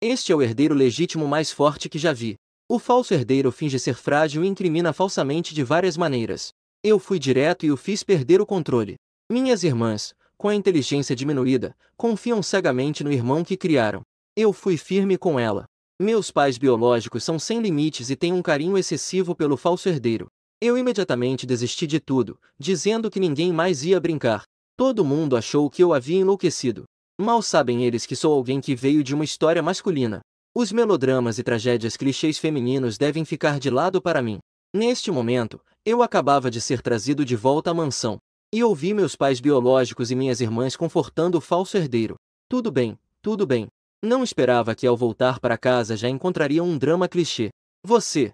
Este é o herdeiro legítimo mais forte que já vi. O falso herdeiro finge ser frágil e incrimina falsamente de várias maneiras. Eu fui direto e o fiz perder o controle. Minhas irmãs, com a inteligência diminuída, confiam cegamente no irmão que criaram. Eu fui firme com ela. Meus pais biológicos são sem limites e têm um carinho excessivo pelo falso herdeiro. Eu imediatamente desisti de tudo, dizendo que ninguém mais ia brincar. Todo mundo achou que eu havia enlouquecido. Mal sabem eles que sou alguém que veio de uma história masculina. Os melodramas e tragédias clichês femininos devem ficar de lado para mim. Neste momento, eu acabava de ser trazido de volta à mansão. E ouvi meus pais biológicos e minhas irmãs confortando o falso herdeiro. Tudo bem, tudo bem. Não esperava que ao voltar para casa já encontraria um drama clichê. Você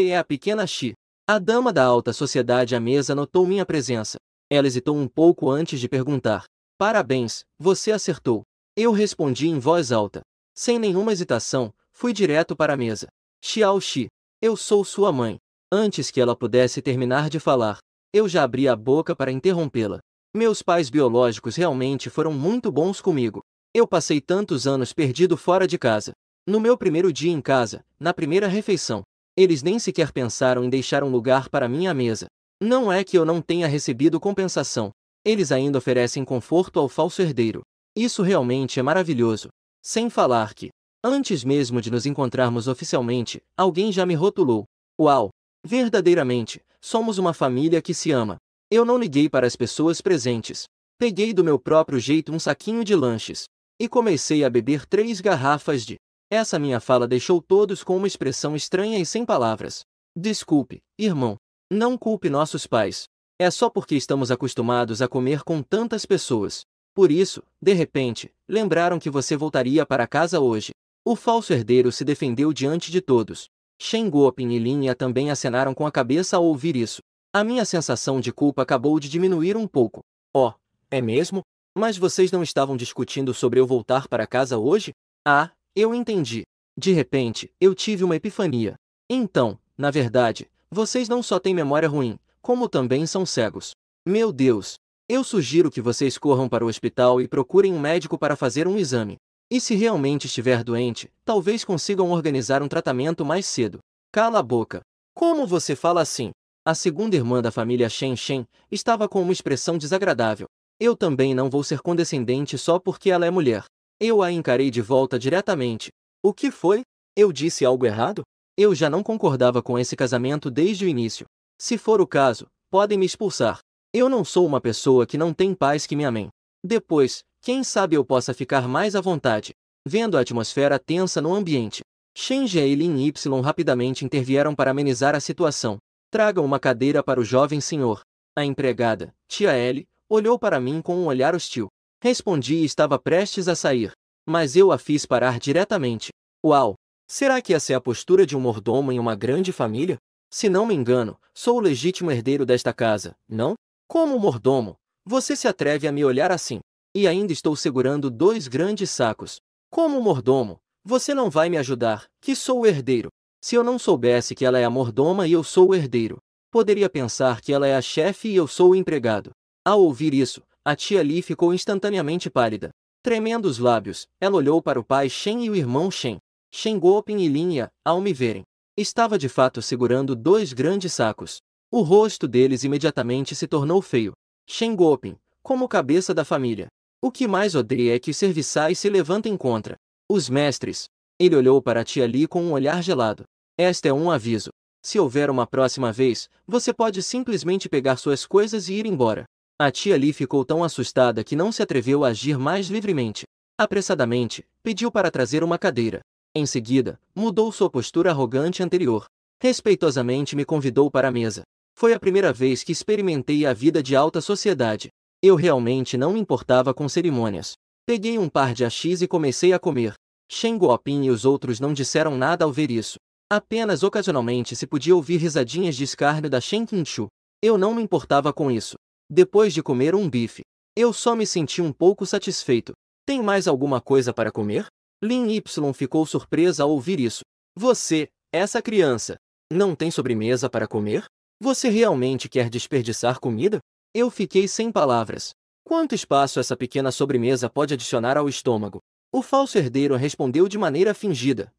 é a pequena Chi. A dama da alta sociedade à mesa notou minha presença. Ela hesitou um pouco antes de perguntar. Parabéns, você acertou. Eu respondi em voz alta. Sem nenhuma hesitação, fui direto para a mesa. Xiao Xi, eu sou sua mãe. Antes que ela pudesse terminar de falar, eu já abri a boca para interrompê-la. Meus pais biológicos realmente foram muito bons comigo. Eu passei tantos anos perdido fora de casa. No meu primeiro dia em casa, na primeira refeição, eles nem sequer pensaram em deixar um lugar para mim à mesa. Não é que eu não tenha recebido compensação. Eles ainda oferecem conforto ao falso herdeiro. Isso realmente é maravilhoso. Sem falar que, antes mesmo de nos encontrarmos oficialmente, alguém já me rotulou. Uau! Verdadeiramente, somos uma família que se ama. Eu não liguei para as pessoas presentes. Peguei do meu próprio jeito um saquinho de lanches. E comecei a beber 3 garrafas de... Essa minha fala deixou todos com uma expressão estranha e sem palavras. Desculpe, irmão. Não culpe nossos pais. É só porque estamos acostumados a comer com tantas pessoas. Por isso, de repente, lembraram que você voltaria para casa hoje. O falso herdeiro se defendeu diante de todos. Shen Guoping e Lin Ya também acenaram com a cabeça ao ouvir isso. A minha sensação de culpa acabou de diminuir um pouco. Oh, é mesmo? Mas vocês não estavam discutindo sobre eu voltar para casa hoje? Ah, eu entendi. De repente, eu tive uma epifania. Então, na verdade, vocês não só têm memória ruim, como também são cegos. Meu Deus! Eu sugiro que vocês corram para o hospital e procurem um médico para fazer um exame. E se realmente estiver doente, talvez consigam organizar um tratamento mais cedo. Cala a boca. Como você fala assim? A segunda irmã da família Shen Shen estava com uma expressão desagradável. Eu também não vou ser condescendente só porque ela é mulher. Eu a encarei de volta diretamente. O que foi? Eu disse algo errado? Eu já não concordava com esse casamento desde o início. Se for o caso, podem me expulsar. Eu não sou uma pessoa que não tem pais que me amem. Depois, quem sabe eu possa ficar mais à vontade. Vendo a atmosfera tensa no ambiente, Shen Jie e Lin Y rapidamente intervieram para amenizar a situação. Tragam uma cadeira para o jovem senhor. A empregada, tia Ellie, olhou para mim com um olhar hostil. Respondi e estava prestes a sair. Mas eu a fiz parar diretamente. Uau! Será que essa é a postura de um mordomo em uma grande família? Se não me engano, sou o legítimo herdeiro desta casa, não? Como mordomo, você se atreve a me olhar assim? E ainda estou segurando 2 grandes sacos. Como mordomo, você não vai me ajudar, que sou o herdeiro. Se eu não soubesse que ela é a mordoma e eu sou o herdeiro, poderia pensar que ela é a chefe e eu sou o empregado. Ao ouvir isso, a tia Li ficou instantaneamente pálida. Tremendo os lábios, ela olhou para o pai Shen e o irmão Shen. Shen Guoping e Lin Ya, ao me verem, estava de fato segurando 2 grandes sacos. O rosto deles imediatamente se tornou feio. Shen Guoping, como cabeça da família, o que mais odeia é que os serviçais se levantem contra os mestres. Ele olhou para a tia Li com um olhar gelado. Este é um aviso. Se houver uma próxima vez, você pode simplesmente pegar suas coisas e ir embora. A tia Li ficou tão assustada que não se atreveu a agir mais livremente. Apressadamente, pediu para trazer uma cadeira. Em seguida, mudou sua postura arrogante anterior. Respeitosamente me convidou para a mesa. Foi a primeira vez que experimentei a vida de alta sociedade. Eu realmente não me importava com cerimônias. Peguei um par de hashis e comecei a comer. Shen Guoping e os outros não disseram nada ao ver isso. Apenas ocasionalmente se podia ouvir risadinhas de escárnio da Shen Qingshu. Eu não me importava com isso. Depois de comer um bife, eu só me senti um pouco satisfeito. Tem mais alguma coisa para comer? Lin Y ficou surpresa ao ouvir isso. Você, essa criança, não tem sobremesa para comer? Você realmente quer desperdiçar comida? Eu fiquei sem palavras. Quanto espaço essa pequena sobremesa pode adicionar ao estômago? O falso herdeiro respondeu de maneira fingida.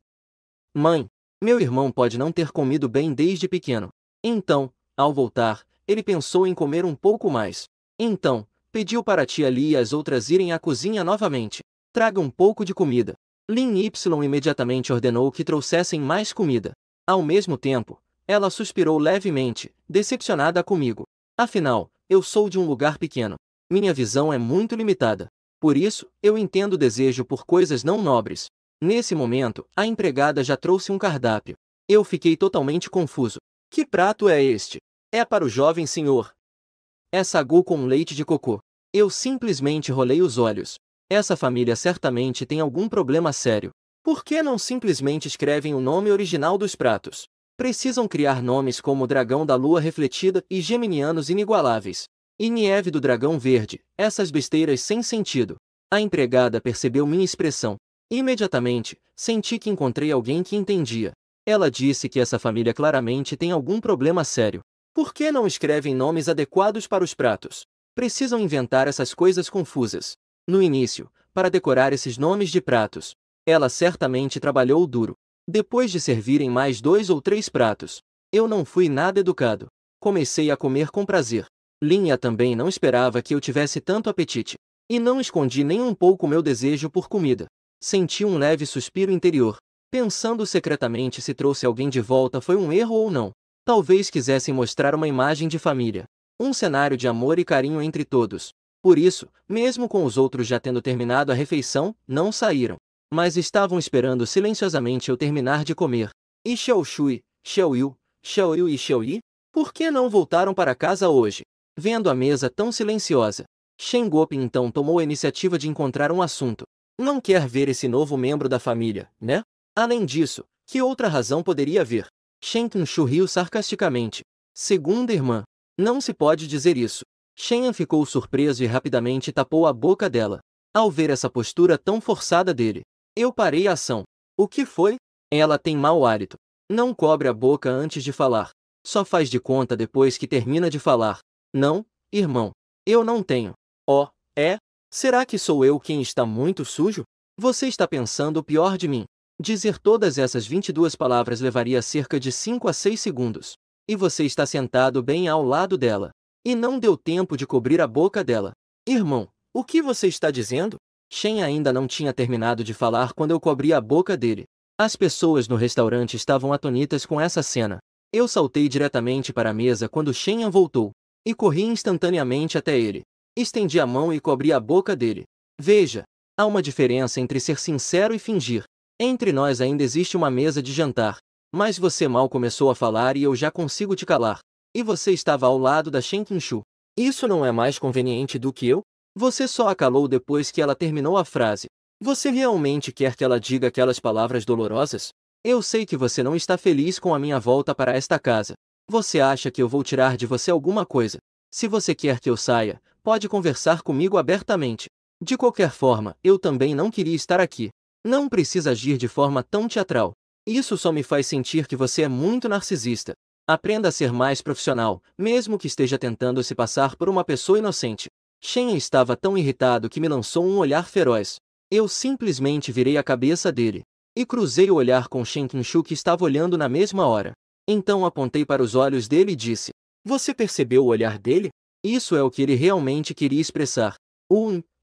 Mãe, meu irmão pode não ter comido bem desde pequeno. Então, ao voltar, ele pensou em comer um pouco mais. Então, pediu para a tia Li e as outras irem à cozinha novamente. Traga um pouco de comida. Lin Y imediatamente ordenou que trouxessem mais comida. Ao mesmo tempo, ela suspirou levemente, decepcionada comigo. Afinal, eu sou de um lugar pequeno. Minha visão é muito limitada. Por isso, eu entendo o desejo por coisas não nobres. Nesse momento, a empregada já trouxe um cardápio. Eu fiquei totalmente confuso. Que prato é este? É para o jovem senhor. É sagu com leite de cocô. Eu simplesmente rolei os olhos. Essa família certamente tem algum problema sério. Por que não simplesmente escrevem o nome original dos pratos? Precisam criar nomes como Dragão da Lua Refletida e Geminianos Inigualáveis. E Nieve do Dragão Verde, essas besteiras sem sentido. A empregada percebeu minha expressão. Imediatamente, senti que encontrei alguém que entendia. Ela disse que essa família claramente tem algum problema sério. Por que não escrevem nomes adequados para os pratos? Precisam inventar essas coisas confusas. No início, para decorar esses nomes de pratos, ela certamente trabalhou duro. Depois de servirem mais 2 ou 3 pratos, eu não fui nada educado. Comecei a comer com prazer. Linha também não esperava que eu tivesse tanto apetite. E não escondi nem um pouco meu desejo por comida. Senti um leve suspiro interior, pensando secretamente se trouxe alguém de volta foi um erro ou não. Talvez quisessem mostrar uma imagem de família. Um cenário de amor e carinho entre todos. Por isso, mesmo com os outros já tendo terminado a refeição, não saíram. Mas estavam esperando silenciosamente eu terminar de comer. E Xiao Shui, Xiao Yu e Xiao Yi? Por que não voltaram para casa hoje? Vendo a mesa tão silenciosa, Shen Goping então tomou a iniciativa de encontrar um assunto. Não quer ver esse novo membro da família, né? Além disso, que outra razão poderia haver? Shen Qinshu riu sarcasticamente. Segunda irmã. Não se pode dizer isso. Shen ficou surpreso e rapidamente tapou a boca dela. Ao ver essa postura tão forçada dele, eu parei a ação. O que foi? Ela tem mau hálito. Não cobre a boca antes de falar. Só faz de conta depois que termina de falar. Não, irmão. Eu não tenho. Oh, é? Será que sou eu quem está muito sujo? Você está pensando o pior de mim. Dizer todas essas 22 palavras levaria cerca de 5 a 6 segundos. E você está sentado bem ao lado dela. E não deu tempo de cobrir a boca dela. Irmão, o que você está dizendo? Shen ainda não tinha terminado de falar quando eu cobri a boca dele. As pessoas no restaurante estavam atonitas com essa cena. Eu saltei diretamente para a mesa quando Shen voltou. E corri instantaneamente até ele. Estendi a mão e cobri a boca dele. Veja, há uma diferença entre ser sincero e fingir. Entre nós ainda existe uma mesa de jantar. Mas você mal começou a falar e eu já consigo te calar. E você estava ao lado da Shen Qinshu. Isso não é mais conveniente do que eu? Você só a calou depois que ela terminou a frase. Você realmente quer que ela diga aquelas palavras dolorosas? Eu sei que você não está feliz com a minha volta para esta casa. Você acha que eu vou tirar de você alguma coisa? Se você quer que eu saia, pode conversar comigo abertamente. De qualquer forma, eu também não queria estar aqui. Não precisa agir de forma tão teatral. Isso só me faz sentir que você é muito narcisista. Aprenda a ser mais profissional, mesmo que esteja tentando se passar por uma pessoa inocente. Shen estava tão irritado que me lançou um olhar feroz. Eu simplesmente virei a cabeça dele. E cruzei o olhar com Shen Qinshu que estava olhando na mesma hora. Então apontei para os olhos dele e disse: Você percebeu o olhar dele? Isso é o que ele realmente queria expressar.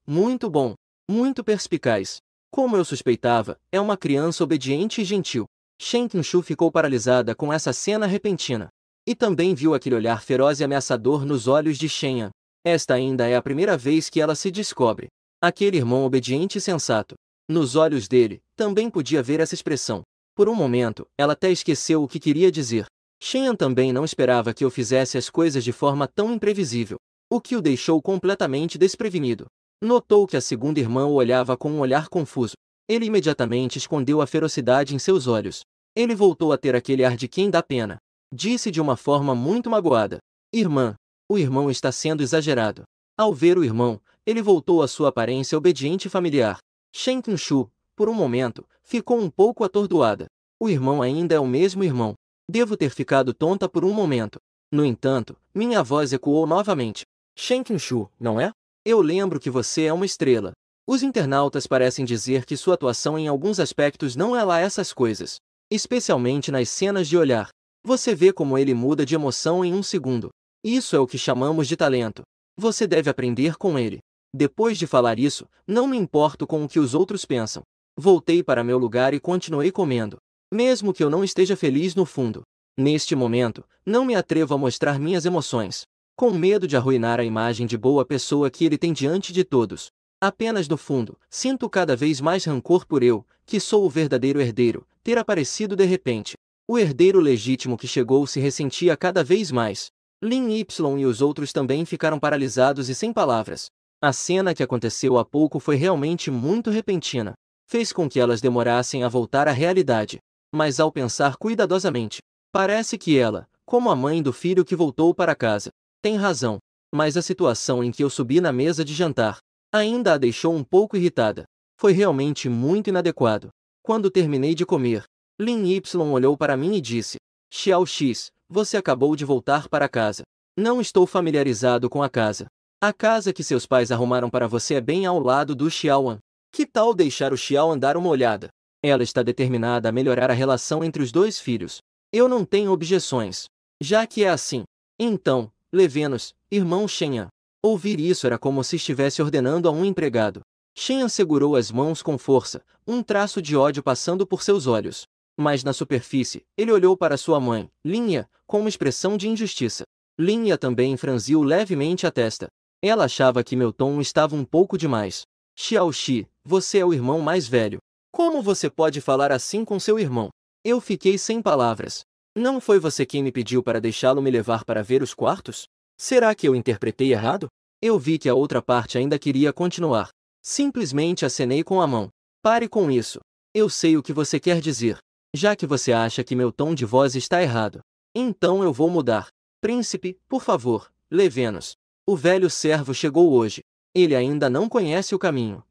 Muito bom. Muito perspicaz. Como eu suspeitava, é uma criança obediente e gentil. Shen Qinshu ficou paralisada com essa cena repentina. E também viu aquele olhar feroz e ameaçador nos olhos de Shen. Esta ainda é a primeira vez que ela se descobre. Aquele irmão obediente e sensato. Nos olhos dele, também podia ver essa expressão. Por um momento, ela até esqueceu o que queria dizer. Shen também não esperava que eu fizesse as coisas de forma tão imprevisível, o que o deixou completamente desprevenido. Notou que a segunda irmã o olhava com um olhar confuso. Ele imediatamente escondeu a ferocidade em seus olhos. Ele voltou a ter aquele ar de quem dá pena. Disse de uma forma muito magoada: Irmã, o irmão está sendo exagerado. Ao ver o irmão, ele voltou à sua aparência obediente e familiar. Shen Qinshu, por um momento, ficou um pouco atordoada. O irmão ainda é o mesmo irmão. Devo ter ficado tonta por um momento. No entanto, minha voz ecoou novamente. Shen Qinshu, não é? Eu lembro que você é uma estrela. Os internautas parecem dizer que sua atuação em alguns aspectos não é lá essas coisas. Especialmente nas cenas de olhar. Você vê como ele muda de emoção em um segundo. Isso é o que chamamos de talento. Você deve aprender com ele. Depois de falar isso, não me importo com o que os outros pensam. Voltei para meu lugar e continuei comendo. Mesmo que eu não esteja feliz no fundo. Neste momento, não me atrevo a mostrar minhas emoções. Com medo de arruinar a imagem de boa pessoa que ele tem diante de todos. Apenas no fundo, sinto cada vez mais rancor por eu, que sou o verdadeiro herdeiro, ter aparecido de repente. O herdeiro legítimo que chegou se ressentia cada vez mais. Lin Y e os outros também ficaram paralisados e sem palavras. A cena que aconteceu há pouco foi realmente muito repentina. Fez com que elas demorassem a voltar à realidade. Mas ao pensar cuidadosamente, parece que ela, como a mãe do filho que voltou para casa, tem razão. Mas a situação em que eu subi na mesa de jantar ainda a deixou um pouco irritada. Foi realmente muito inadequado. Quando terminei de comer, Lin Y olhou para mim e disse: Xiao X, você acabou de voltar para casa. Não estou familiarizado com a casa. A casa que seus pais arrumaram para você é bem ao lado do Xiaoan. Que tal deixar o Xiaoan dar uma olhada? Ela está determinada a melhorar a relação entre os dois filhos. Eu não tenho objeções. Já que é assim. Então, Levenos, irmão Shenhan. Ouvir isso era como se estivesse ordenando a um empregado. Shenhan segurou as mãos com força, um traço de ódio passando por seus olhos. Mas na superfície, ele olhou para sua mãe, Linha, com uma expressão de injustiça. Linha também franziu levemente a testa. Ela achava que meu tom estava um pouco demais. Xiaoxi, você é o irmão mais velho. Como você pode falar assim com seu irmão? Eu fiquei sem palavras. Não foi você quem me pediu para deixá-lo me levar para ver os quartos? Será que eu interpretei errado? Eu vi que a outra parte ainda queria continuar. Simplesmente acenei com a mão. Pare com isso. Eu sei o que você quer dizer. Já que você acha que meu tom de voz está errado. Então eu vou mudar. Príncipe, por favor, Levenos. O velho servo chegou hoje. Ele ainda não conhece o caminho.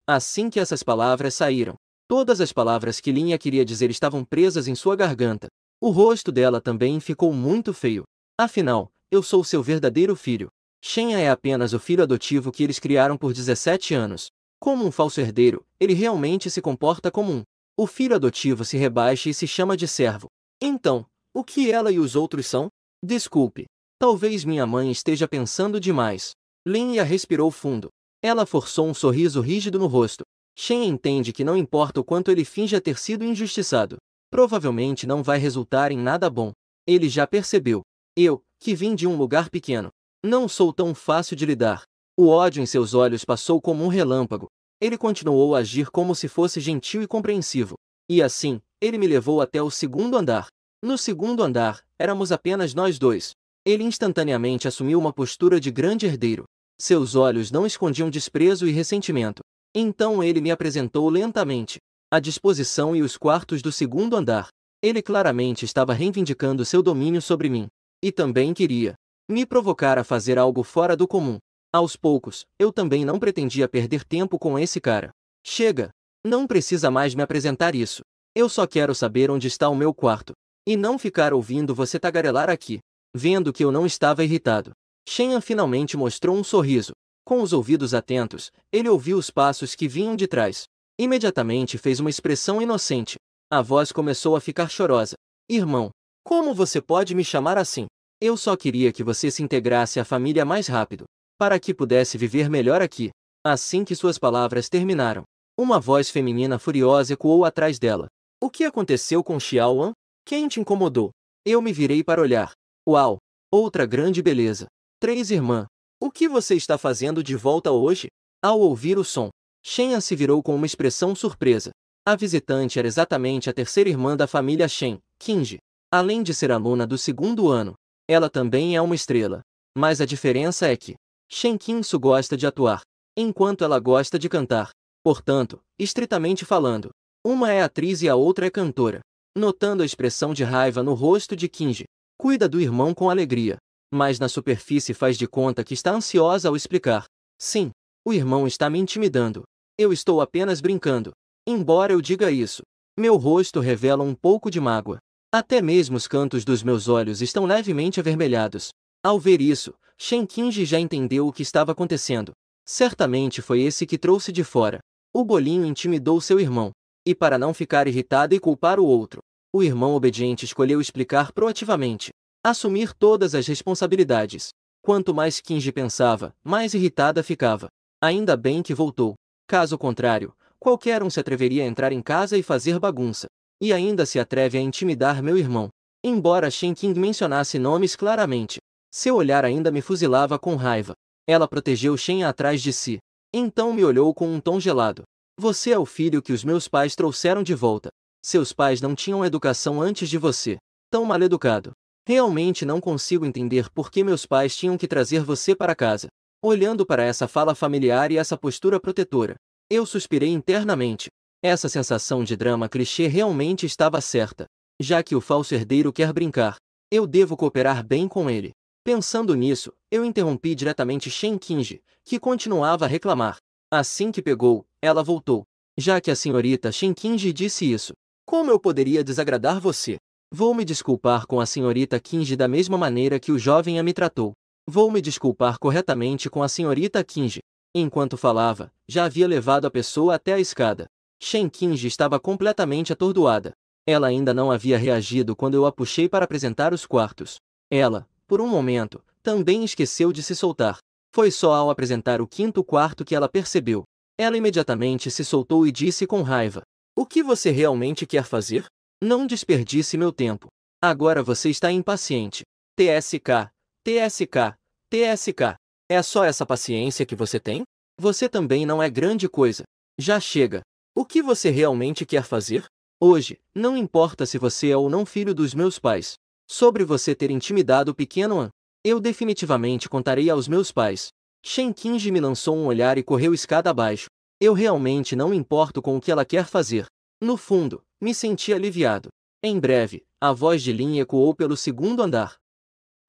Assim que essas palavras saíram, todas as palavras que Linha queria dizer estavam presas em sua garganta. O rosto dela também ficou muito feio. Afinal, eu sou seu verdadeiro filho. Shenhan é apenas o filho adotivo que eles criaram por 17 anos. Como um falso herdeiro, ele realmente se comporta como um. O filho adotivo se rebaixa e se chama de servo. Então, o que ela e os outros são? Desculpe. Talvez minha mãe esteja pensando demais. Linha respirou fundo. Ela forçou um sorriso rígido no rosto. Shenhan entende que não importa o quanto ele finja ter sido injustiçado. Provavelmente não vai resultar em nada bom. Ele já percebeu. Eu, que vim de um lugar pequeno, não sou tão fácil de lidar. O ódio em seus olhos passou como um relâmpago. Ele continuou a agir como se fosse gentil e compreensivo. E assim, ele me levou até o segundo andar. No segundo andar, éramos apenas nós dois. Ele instantaneamente assumiu uma postura de grande herdeiro. Seus olhos não escondiam desprezo e ressentimento. Então ele me apresentou lentamente a disposição e os quartos do segundo andar. Ele claramente estava reivindicando seu domínio sobre mim. E também queria me provocar a fazer algo fora do comum. Aos poucos, eu também não pretendia perder tempo com esse cara. Chega! Não precisa mais me apresentar isso. Eu só quero saber onde está o meu quarto. E não ficar ouvindo você tagarelar aqui. Vendo que eu não estava irritado, Shenhan finalmente mostrou um sorriso. Com os ouvidos atentos, ele ouviu os passos que vinham de trás. Imediatamente fez uma expressão inocente. A voz começou a ficar chorosa. Irmão, como você pode me chamar assim? Eu só queria que você se integrasse à família mais rápido, para que pudesse viver melhor aqui. Assim que suas palavras terminaram, uma voz feminina furiosa ecoou atrás dela. O que aconteceu com Xiaoan? Quem te incomodou? Eu me virei para olhar. Uau! Outra grande beleza. 3 irmã. O que você está fazendo de volta hoje? Ao ouvir o som, Shenhan se virou com uma expressão surpresa. A visitante era exatamente a terceira irmã da família Shen, Qingji. Além de ser aluna do segundo ano, ela também é uma estrela. Mas a diferença é que Shen Qingsu gosta de atuar, enquanto ela gosta de cantar. Portanto, estritamente falando, uma é atriz e a outra é cantora. Notando a expressão de raiva no rosto de Qingji, cuida do irmão com alegria, mas na superfície faz de conta que está ansiosa ao explicar. Sim, o irmão está me intimidando. Eu estou apenas brincando. Embora eu diga isso, meu rosto revela um pouco de mágoa. Até mesmo os cantos dos meus olhos estão levemente avermelhados. Ao ver isso, Shen Qingji já entendeu o que estava acontecendo. Certamente foi esse que trouxe de fora. O bolinho intimidou seu irmão. E para não ficar irritado e culpar o outro, o irmão obediente escolheu explicar proativamente. Assumir todas as responsabilidades. Quanto mais Kinji pensava, mais irritada ficava. Ainda bem que voltou. Caso contrário, qualquer um se atreveria a entrar em casa e fazer bagunça. E ainda se atreve a intimidar meu irmão. Embora Shen Qing mencionasse nomes claramente, seu olhar ainda me fuzilava com raiva. Ela protegeu Shen atrás de si. Então me olhou com um tom gelado. Você é o filho que os meus pais trouxeram de volta. Seus pais não tinham educação antes de você. Tão mal educado. Realmente não consigo entender por que meus pais tinham que trazer você para casa. Olhando para essa fala familiar e essa postura protetora, eu suspirei internamente. Essa sensação de drama clichê realmente estava certa. Já que o falso herdeiro quer brincar, eu devo cooperar bem com ele. Pensando nisso, eu interrompi diretamente Shen Qingji, que continuava a reclamar. Assim que pegou, ela voltou. Já que a senhorita Shen Qingji disse isso, como eu poderia desagradar você? Vou me desculpar com a senhorita Qingji da mesma maneira que o jovem a me tratou. Vou me desculpar corretamente com a senhorita Qingji. Enquanto falava, já havia levado a pessoa até a escada. Shen Qingji estava completamente atordoada. Ela ainda não havia reagido quando eu a puxei para apresentar os quartos. Ela, por um momento, também esqueceu de se soltar. Foi só ao apresentar o quinto quarto que ela percebeu. Ela imediatamente se soltou e disse com raiva: O que você realmente quer fazer? Não desperdice meu tempo. Agora você está impaciente. TSK, TSK, TSK. É só essa paciência que você tem? Você também não é grande coisa. Já chega. O que você realmente quer fazer? Hoje, não importa se você é ou não filho dos meus pais. Sobre você ter intimidado o pequeno An, eu definitivamente contarei aos meus pais. Shen Qingji me lançou um olhar e correu escada abaixo. Eu realmente não me importo com o que ela quer fazer. No fundo, me senti aliviado. Em breve, a voz de Lin ecoou pelo segundo andar.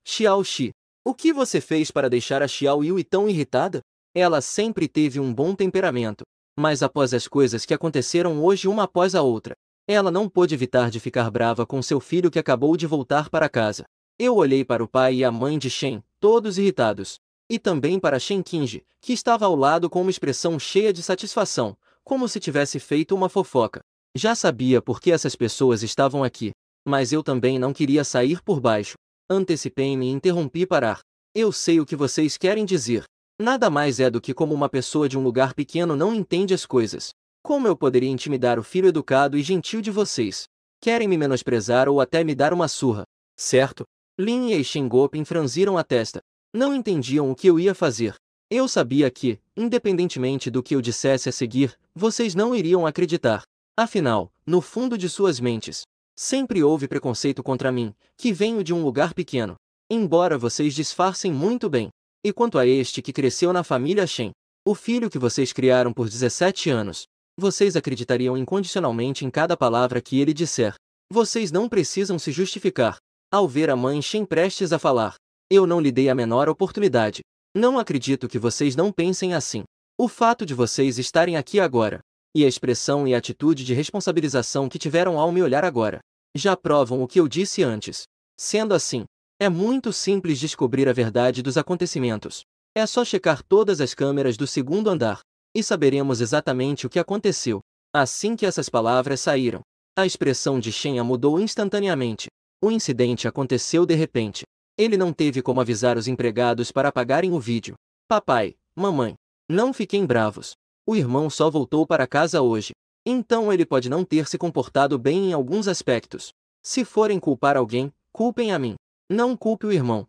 Xiao Xi, o que você fez para deixar a Xiao Yui tão irritada? Ela sempre teve um bom temperamento, mas após as coisas que aconteceram hoje uma após a outra, ela não pôde evitar de ficar brava com seu filho que acabou de voltar para casa. Eu olhei para o pai e a mãe de Shen, todos irritados. E também para Shen Qingji, que estava ao lado com uma expressão cheia de satisfação, como se tivesse feito uma fofoca. Já sabia por que essas pessoas estavam aqui, mas eu também não queria sair por baixo. Antecipei-me e interrompi parar. Eu sei o que vocês querem dizer. Nada mais é do que como uma pessoa de um lugar pequeno não entende as coisas. Como eu poderia intimidar o filho educado e gentil de vocês? Querem me menosprezar ou até me dar uma surra, certo? Lin e Shengopen franziram a testa. Não entendiam o que eu ia fazer. Eu sabia que, independentemente do que eu dissesse a seguir, vocês não iriam acreditar. Afinal, no fundo de suas mentes, sempre houve preconceito contra mim, que venho de um lugar pequeno. Embora vocês disfarcem muito bem. E quanto a este que cresceu na família Shen, o filho que vocês criaram por 17 anos, vocês acreditariam incondicionalmente em cada palavra que ele disser. Vocês não precisam se justificar. Ao ver a mãe Shen prestes a falar, eu não lhe dei a menor oportunidade. Não acredito que vocês não pensem assim. O fato de vocês estarem aqui agora, e a expressão e a atitude de responsabilização que tiveram ao me olhar agora, já provam o que eu disse antes. Sendo assim, é muito simples descobrir a verdade dos acontecimentos. É só checar todas as câmeras do segundo andar, e saberemos exatamente o que aconteceu. Assim que essas palavras saíram, a expressão de Shen mudou instantaneamente. O incidente aconteceu de repente. Ele não teve como avisar os empregados para apagarem o vídeo. Papai, mamãe, não fiquem bravos. O irmão só voltou para casa hoje. Então ele pode não ter se comportado bem em alguns aspectos. Se forem culpar alguém, culpem a mim. Não culpe o irmão.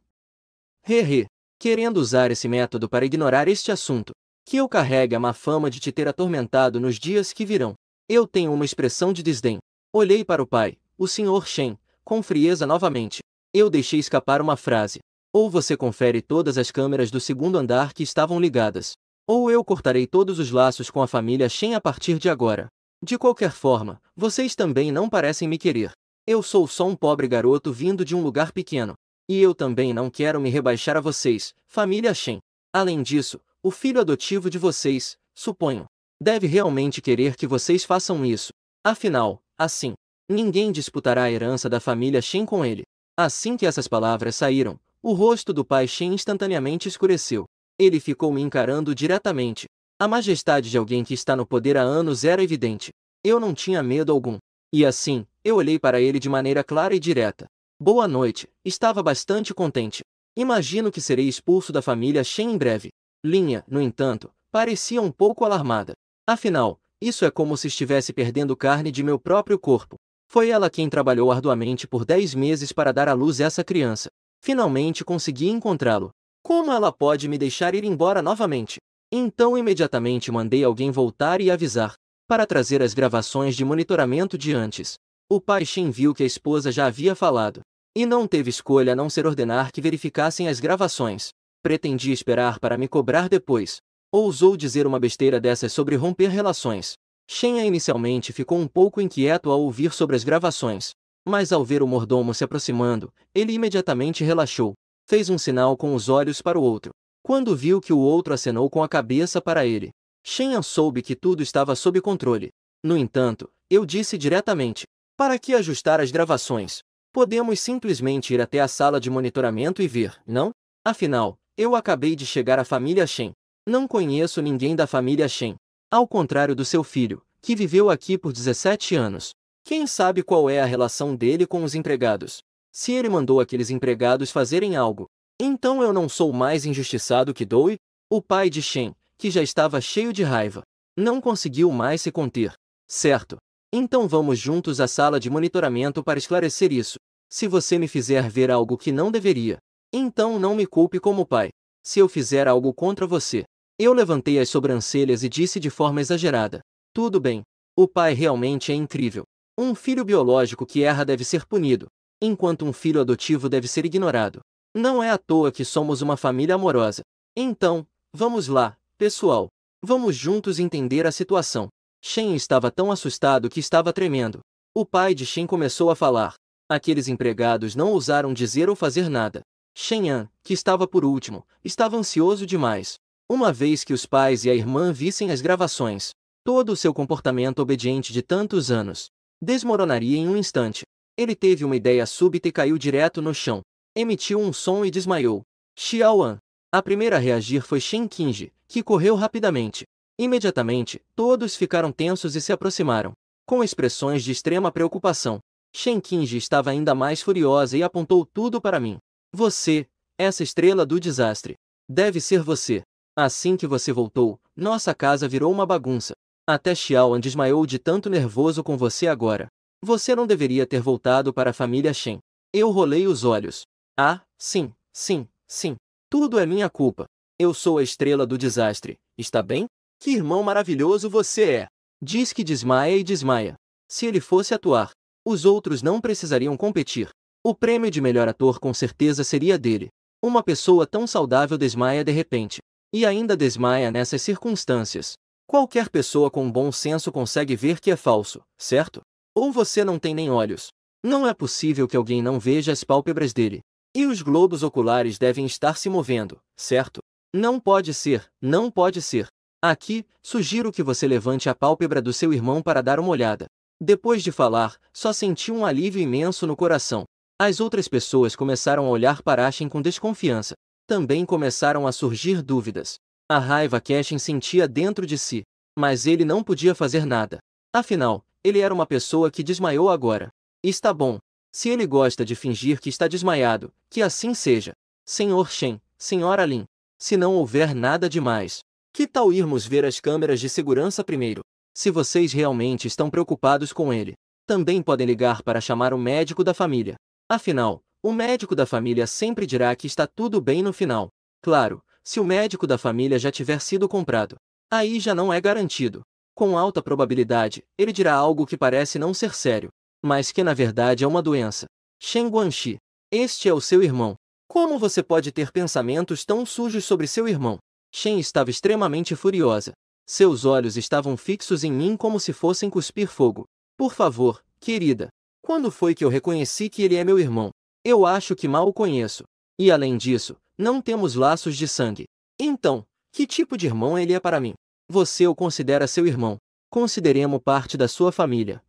Hehe. Querendo usar esse método para ignorar este assunto, que eu carregue a má fama de te ter atormentado nos dias que virão. Eu tenho uma expressão de desdém. Olhei para o pai, o Sr. Shen, com frieza novamente. Eu deixei escapar uma frase. Ou você confere todas as câmeras do segundo andar que estavam ligadas, ou eu cortarei todos os laços com a família Shen a partir de agora. De qualquer forma, vocês também não parecem me querer. Eu sou só um pobre garoto vindo de um lugar pequeno. E eu também não quero me rebaixar a vocês, família Shen. Além disso, o filho adotivo de vocês, suponho, deve realmente querer que vocês façam isso. Afinal, assim, ninguém disputará a herança da família Shen com ele. Assim que essas palavras saíram, o rosto do pai Shen instantaneamente escureceu. Ele ficou me encarando diretamente. A majestade de alguém que está no poder há anos era evidente. Eu não tinha medo algum. E assim, eu olhei para ele de maneira clara e direta. Boa noite, estava bastante contente. Imagino que serei expulso da família Shen em breve. Linha, no entanto, parecia um pouco alarmada. Afinal, isso é como se estivesse perdendo carne de meu próprio corpo. Foi ela quem trabalhou arduamente por 10 meses para dar à luz essa criança. Finalmente consegui encontrá-lo. Como ela pode me deixar ir embora novamente? Então imediatamente mandei alguém voltar e avisar, para trazer as gravações de monitoramento de antes. O pai Shen viu que a esposa já havia falado. E não teve escolha a não ser ordenar que verificassem as gravações. Pretendia esperar para me cobrar depois. Ousou dizer uma besteira dessas sobre romper relações. Shen inicialmente ficou um pouco inquieto ao ouvir sobre as gravações. Mas ao ver o mordomo se aproximando, ele imediatamente relaxou. Fez um sinal com os olhos para o outro. Quando viu que o outro acenou com a cabeça para ele, Shen soube que tudo estava sob controle. No entanto, eu disse diretamente: para que ajustar as gravações? Podemos simplesmente ir até a sala de monitoramento e ver, não? Afinal, eu acabei de chegar à família Shen. Não conheço ninguém da família Shen. Ao contrário do seu filho, que viveu aqui por 17 anos. Quem sabe qual é a relação dele com os empregados? Se ele mandou aqueles empregados fazerem algo, então eu não sou mais injustiçado que Doi? O pai de Shen, que já estava cheio de raiva, não conseguiu mais se conter. Certo. Então vamos juntos à sala de monitoramento para esclarecer isso. Se você me fizer ver algo que não deveria, então não me culpe como pai. Se eu fizer algo contra você. Eu levantei as sobrancelhas e disse de forma exagerada: tudo bem. O pai realmente é incrível. Um filho biológico que erra deve ser punido, enquanto um filho adotivo deve ser ignorado. Não é à toa que somos uma família amorosa. Então, vamos lá, pessoal. Vamos juntos entender a situação. Shen estava tão assustado que estava tremendo. O pai de Shen começou a falar. Aqueles empregados não ousaram dizer ou fazer nada. Shen, que estava por último, estava ansioso demais. Uma vez que os pais e a irmã vissem as gravações, todo o seu comportamento obediente de tantos anos desmoronaria em um instante. Ele teve uma ideia súbita e caiu direto no chão. Emitiu um som e desmaiou. Xiaoan. A primeira a reagir foi Shen Qingji, que correu rapidamente. Imediatamente, todos ficaram tensos e se aproximaram, com expressões de extrema preocupação. Shen Qingji estava ainda mais furiosa e apontou tudo para mim. Você, essa estrela do desastre. Deve ser você. Assim que você voltou, nossa casa virou uma bagunça. Até Xiaoan desmaiou de tanto nervoso com você agora. Você não deveria ter voltado para a família Shen. Eu rolei os olhos. Ah, sim, sim, sim. Tudo é minha culpa. Eu sou a estrela do desastre, está bem? Que irmão maravilhoso você é! Diz que desmaia e desmaia. Se ele fosse atuar, os outros não precisariam competir. O prêmio de melhor ator com certeza seria dele. Uma pessoa tão saudável desmaia de repente. E ainda desmaia nessas circunstâncias. Qualquer pessoa com bom senso consegue ver que é falso, certo? Ou você não tem nem olhos. Não é possível que alguém não veja as pálpebras dele. E os globos oculares devem estar se movendo, certo? Não pode ser, não pode ser. Aqui, sugiro que você levante a pálpebra do seu irmão para dar uma olhada. Depois de falar, só senti um alívio imenso no coração. As outras pessoas começaram a olhar para Ashen com desconfiança. Também começaram a surgir dúvidas. A raiva que Ashen sentia dentro de si. Mas ele não podia fazer nada. Afinal, ele era uma pessoa que desmaiou agora. Está bom. Se ele gosta de fingir que está desmaiado, que assim seja. Senhor Shen, Senhora Lin. Se não houver nada demais, que tal irmos ver as câmeras de segurança primeiro? Se vocês realmente estão preocupados com ele, também podem ligar para chamar o médico da família. Afinal, o médico da família sempre dirá que está tudo bem no final. Claro, se o médico da família já tiver sido comprado. Aí já não é garantido. Com alta probabilidade, ele dirá algo que parece não ser sério, mas que na verdade é uma doença. Shen Guanxi. Este é o seu irmão. Como você pode ter pensamentos tão sujos sobre seu irmão? Shen estava extremamente furiosa. Seus olhos estavam fixos em mim como se fossem cuspir fogo. Por favor, querida. Quando foi que eu reconheci que ele é meu irmão? Eu acho que mal o conheço. E além disso, não temos laços de sangue. Então, que tipo de irmão ele é para mim? Você o considera seu irmão. Consideremos parte da sua família.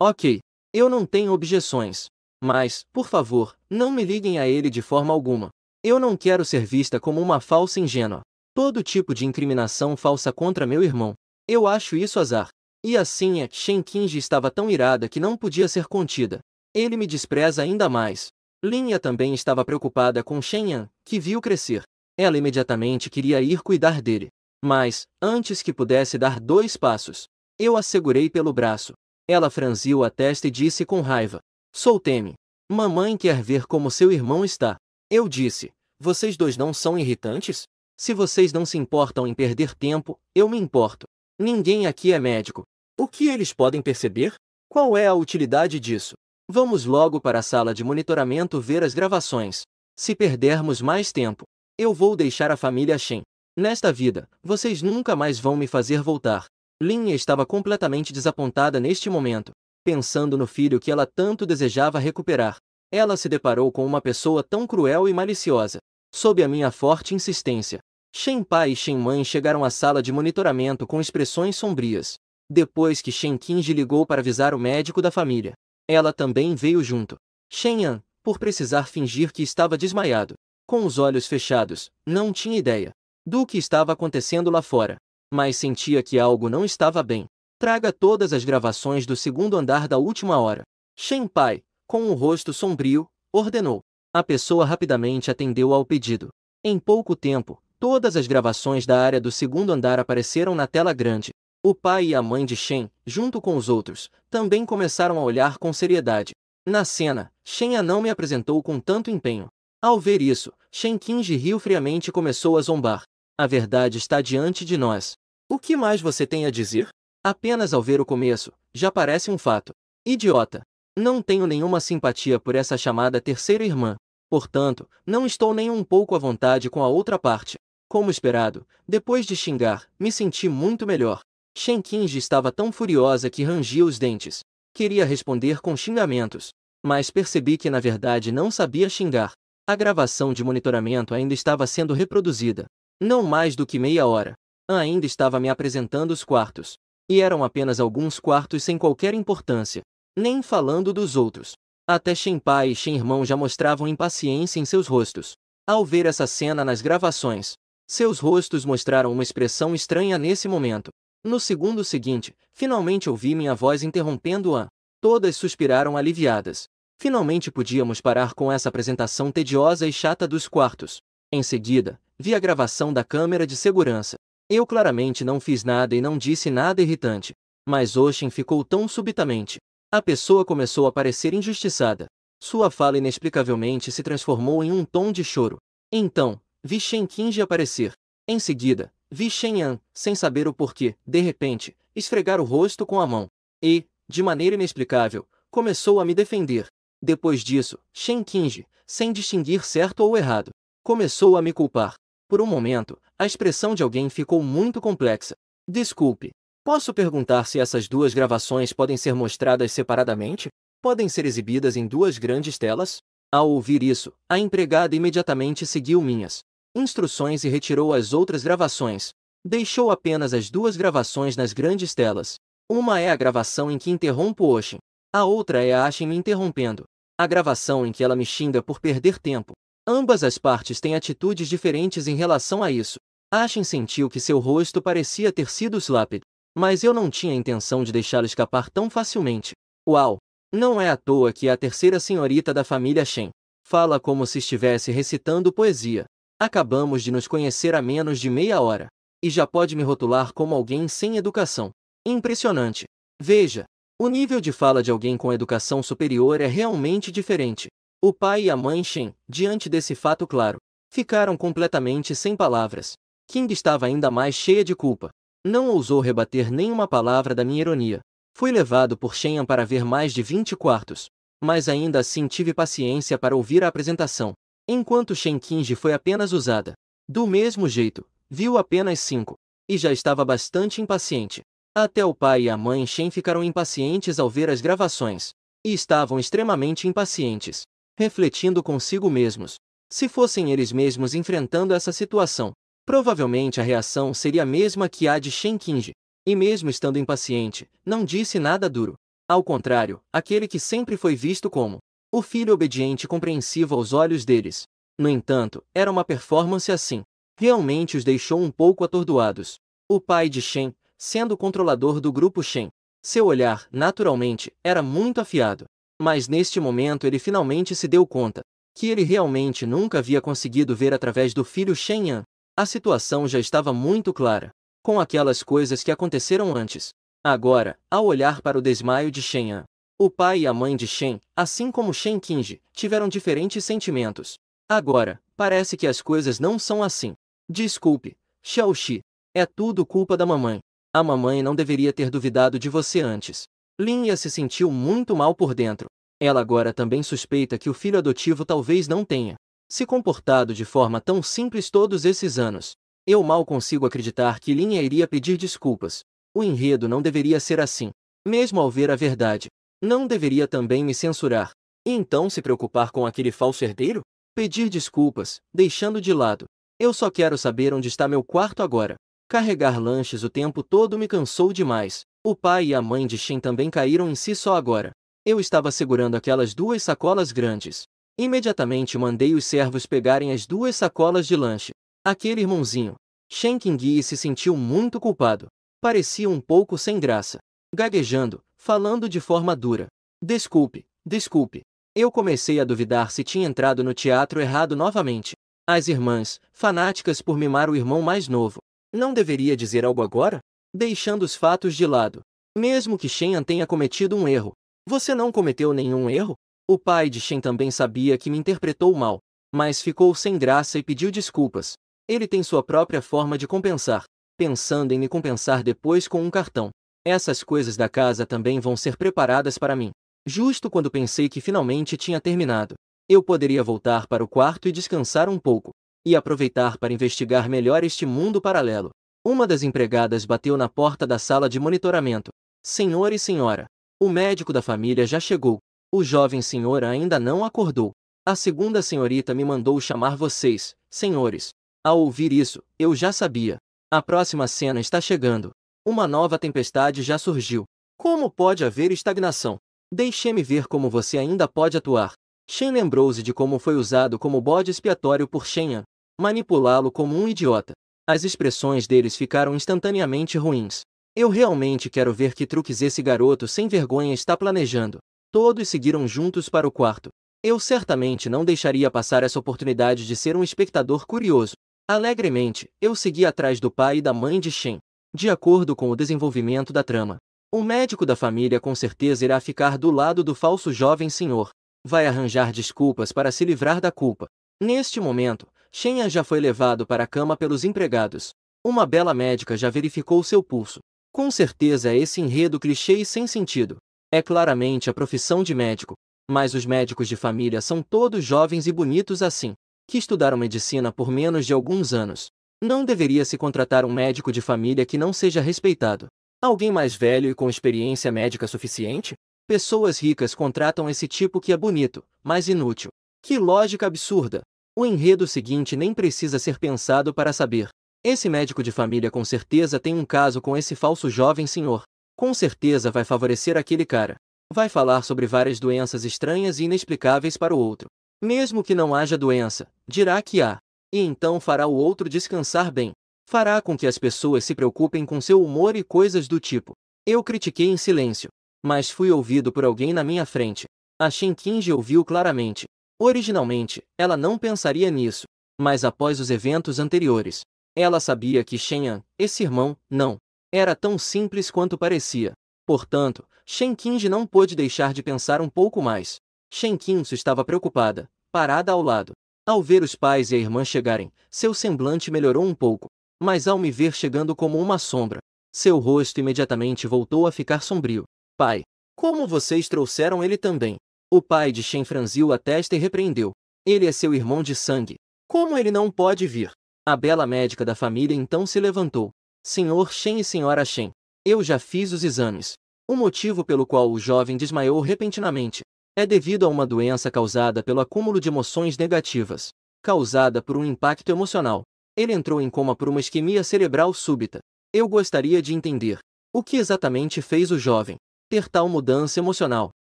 Ok. Eu não tenho objeções. Mas, por favor, não me liguem a ele de forma alguma. Eu não quero ser vista como uma falsa ingênua. Todo tipo de incriminação falsa contra meu irmão. Eu acho isso azar. E assim Shen Qingji estava tão irada que não podia ser contida. Ele me despreza ainda mais. Linha também estava preocupada com Shen Yan, que viu crescer. Ela imediatamente queria ir cuidar dele. Mas, antes que pudesse dar 2 passos, eu a segurei pelo braço. Ela franziu a testa e disse com raiva: Solte-me. Mamãe quer ver como seu irmão está. Eu disse: vocês dois não são irritantes? Se vocês não se importam em perder tempo, eu me importo. Ninguém aqui é médico. O que eles podem perceber? Qual é a utilidade disso? Vamos logo para a sala de monitoramento ver as gravações. Se perdermos mais tempo, eu vou deixar a família Shen. Nesta vida, vocês nunca mais vão me fazer voltar. Linha estava completamente desapontada neste momento, pensando no filho que ela tanto desejava recuperar. Ela se deparou com uma pessoa tão cruel e maliciosa. Sob a minha forte insistência, Shen pai e Shen mãe chegaram à sala de monitoramento com expressões sombrias. Depois que Shen Qingji ligou para avisar o médico da família, ela também veio junto. Shen Yan, por precisar fingir que estava desmaiado, com os olhos fechados, não tinha ideia do que estava acontecendo lá fora, mas sentia que algo não estava bem. Traga todas as gravações do segundo andar da última hora. Shen pai, com um rosto sombrio, ordenou. A pessoa rapidamente atendeu ao pedido. Em pouco tempo, todas as gravações da área do segundo andar apareceram na tela grande. O pai e a mãe de Shen, junto com os outros, também começaram a olhar com seriedade. Na cena, Shen não me apresentou com tanto empenho. Ao ver isso, Shen Qingji riu friamente e começou a zombar. A verdade está diante de nós. O que mais você tem a dizer? Apenas ao ver o começo, já parece um fato. Idiota! Não tenho nenhuma simpatia por essa chamada terceira irmã. Portanto, não estou nem um pouco à vontade com a outra parte. Como esperado, depois de xingar, me senti muito melhor. Shen Qingji estava tão furiosa que rangia os dentes. Queria responder com xingamentos, mas percebi que na verdade não sabia xingar. A gravação de monitoramento ainda estava sendo reproduzida. Não mais do que meia hora. Ainda estava me apresentando os quartos. E eram apenas alguns quartos sem qualquer importância. Nem falando dos outros. Até Shen pai e Shen irmão já mostravam impaciência em seus rostos. Ao ver essa cena nas gravações, seus rostos mostraram uma expressão estranha nesse momento. No segundo seguinte, finalmente ouvi minha voz interrompendo-a. Todas suspiraram aliviadas. Finalmente podíamos parar com essa apresentação tediosa e chata dos quartos. Em seguida, vi a gravação da câmera de segurança. Eu claramente não fiz nada e não disse nada irritante. Mas Oshin ficou tão subitamente. A pessoa começou a parecer injustiçada. Sua fala inexplicavelmente se transformou em um tom de choro. Então, vi Shen Qingji aparecer. Em seguida, vi Shen Yan, sem saber o porquê, de repente, esfregar o rosto com a mão. E, de maneira inexplicável, começou a me defender. Depois disso, Shen Qingji, sem distinguir certo ou errado, começou a me culpar. Por um momento, a expressão de alguém ficou muito complexa. Desculpe. Posso perguntar se essas 2 gravações podem ser mostradas separadamente? Podem ser exibidas em 2 grandes telas? Ao ouvir isso, a empregada imediatamente seguiu minhas instruções e retirou as outras gravações. Deixou apenas as 2 gravações nas grandes telas. Uma é a gravação em que interrompo Oshin. A outra é a Ashin me interrompendo. A gravação em que ela me xinga por perder tempo. Ambas as partes têm atitudes diferentes em relação a isso. Ashin sentiu que seu rosto parecia ter sido lápido. Mas eu não tinha intenção de deixá-lo escapar tão facilmente. Uau! Não é à toa que é a terceira senhorita da família Shen. Fala como se estivesse recitando poesia. Acabamos de nos conhecer há menos de meia hora. E já pode me rotular como alguém sem educação. Impressionante. Veja, o nível de fala de alguém com educação superior é realmente diferente. O pai e a mãe Shen, diante desse fato claro, ficaram completamente sem palavras. King estava ainda mais cheia de culpa. Não ousou rebater nenhuma palavra da minha ironia. Fui levado por Shen Yan para ver mais de 20 quartos. Mas ainda assim tive paciência para ouvir a apresentação. Enquanto Shen Qingji foi apenas usada. Do mesmo jeito, viu apenas 5. E já estava bastante impaciente. Até o pai e a mãe Shen ficaram impacientes ao ver as gravações. E estavam extremamente impacientes. Refletindo consigo mesmos. Se fossem eles mesmos enfrentando essa situação, provavelmente a reação seria a mesma que a de Shen Qingji. E mesmo estando impaciente, não disse nada duro. Ao contrário, aquele que sempre foi visto como o filho obediente e compreensivo aos olhos deles. No entanto, era uma performance assim. Realmente os deixou um pouco atordoados. O pai de Shen, sendo o controlador do grupo Shen, seu olhar, naturalmente, era muito afiado. Mas neste momento ele finalmente se deu conta que ele realmente nunca havia conseguido ver através do filho Shen Yan. A situação já estava muito clara, com aquelas coisas que aconteceram antes. Agora, ao olhar para o desmaio de Shen Yan, o pai e a mãe de Shen, assim como Shen Qingji, tiveram diferentes sentimentos. Agora, parece que as coisas não são assim. Desculpe, Xiaoxi. É tudo culpa da mamãe. A mamãe não deveria ter duvidado de você antes. Lin Ya se sentiu muito mal por dentro. Ela agora também suspeita que o filho adotivo talvez não tenha se comportado de forma tão simples todos esses anos. Eu mal consigo acreditar que Lin Ya iria pedir desculpas. O enredo não deveria ser assim. Mesmo ao ver a verdade, não deveria também me censurar. E então se preocupar com aquele falso herdeiro? Pedir desculpas, deixando de lado. Eu só quero saber onde está meu quarto agora. Carregar lanches o tempo todo me cansou demais. O pai e a mãe de Shen também caíram em si só agora. Eu estava segurando aquelas 2 sacolas grandes. Imediatamente mandei os servos pegarem as 2 sacolas de lanche. Aquele irmãozinho, Shen Qingyi, se sentiu muito culpado. Parecia um pouco sem graça. Gaguejando, falando de forma dura. Desculpe, desculpe. Eu comecei a duvidar se tinha entrado no teatro errado novamente. As irmãs, fanáticas por mimar o irmão mais novo. Não deveria dizer algo agora? Deixando os fatos de lado. Mesmo que Shen Yan tenha cometido um erro. Você não cometeu nenhum erro? O pai de Shen também sabia que me interpretou mal, mas ficou sem graça e pediu desculpas. Ele tem sua própria forma de compensar, pensando em me compensar depois com um cartão. Essas coisas da casa também vão ser preparadas para mim. Justo quando pensei que finalmente tinha terminado, eu poderia voltar para o quarto e descansar um pouco, e aproveitar para investigar melhor este mundo paralelo. Uma das empregadas bateu na porta da sala de monitoramento. Senhor e senhora, o médico da família já chegou. O jovem senhor ainda não acordou. A segunda senhorita me mandou chamar vocês, senhores. Ao ouvir isso, eu já sabia. A próxima cena está chegando. Uma nova tempestade já surgiu. Como pode haver estagnação? Deixe-me ver como você ainda pode atuar. Shen lembrou-se de como foi usado como bode expiatório por Shen Yan. Manipulá-lo como um idiota. As expressões deles ficaram instantaneamente ruins. Eu realmente quero ver que truques esse garoto sem vergonha está planejando. Todos seguiram juntos para o quarto. Eu certamente não deixaria passar essa oportunidade de ser um espectador curioso. Alegremente, eu segui atrás do pai e da mãe de Shen. De acordo com o desenvolvimento da trama, o médico da família com certeza irá ficar do lado do falso jovem senhor. Vai arranjar desculpas para se livrar da culpa. Neste momento, Shen Yan já foi levado para a cama pelos empregados. Uma bela médica já verificou seu pulso. Com certeza é esse enredo clichê e sem sentido. É claramente a profissão de médico. Mas os médicos de família são todos jovens e bonitos assim, que estudaram medicina por menos de alguns anos. Não deveria se contratar um médico de família que não seja respeitado. Alguém mais velho e com experiência médica suficiente? Pessoas ricas contratam esse tipo que é bonito, mas inútil. Que lógica absurda! O enredo seguinte nem precisa ser pensado para saber. Esse médico de família com certeza tem um caso com esse falso jovem senhor. Com certeza vai favorecer aquele cara. Vai falar sobre várias doenças estranhas e inexplicáveis para o outro. Mesmo que não haja doença, dirá que há. E então fará o outro descansar bem. Fará com que as pessoas se preocupem com seu humor e coisas do tipo. Eu critiquei em silêncio, mas fui ouvido por alguém na minha frente. A Shen Qingji ouviu claramente. Originalmente, ela não pensaria nisso, mas após os eventos anteriores, ela sabia que Shen Yan, esse irmão, não era tão simples quanto parecia. Portanto, Shen Qingji não pôde deixar de pensar um pouco mais. Shen Qingsu estava preocupada, parada ao lado. Ao ver os pais e a irmã chegarem, seu semblante melhorou um pouco, mas ao me ver chegando como uma sombra, seu rosto imediatamente voltou a ficar sombrio. Pai, como vocês trouxeram ele também? O pai de Shen franziu a testa e repreendeu. Ele é seu irmão de sangue. Como ele não pode vir? A bela médica da família então se levantou. Senhor Shen e senhora Shen, eu já fiz os exames. O motivo pelo qual o jovem desmaiou repentinamente é devido a uma doença causada pelo acúmulo de emoções negativas, causada por um impacto emocional. Ele entrou em coma por uma isquemia cerebral súbita. Eu gostaria de entender o que exatamente fez o jovem ter tal mudança emocional.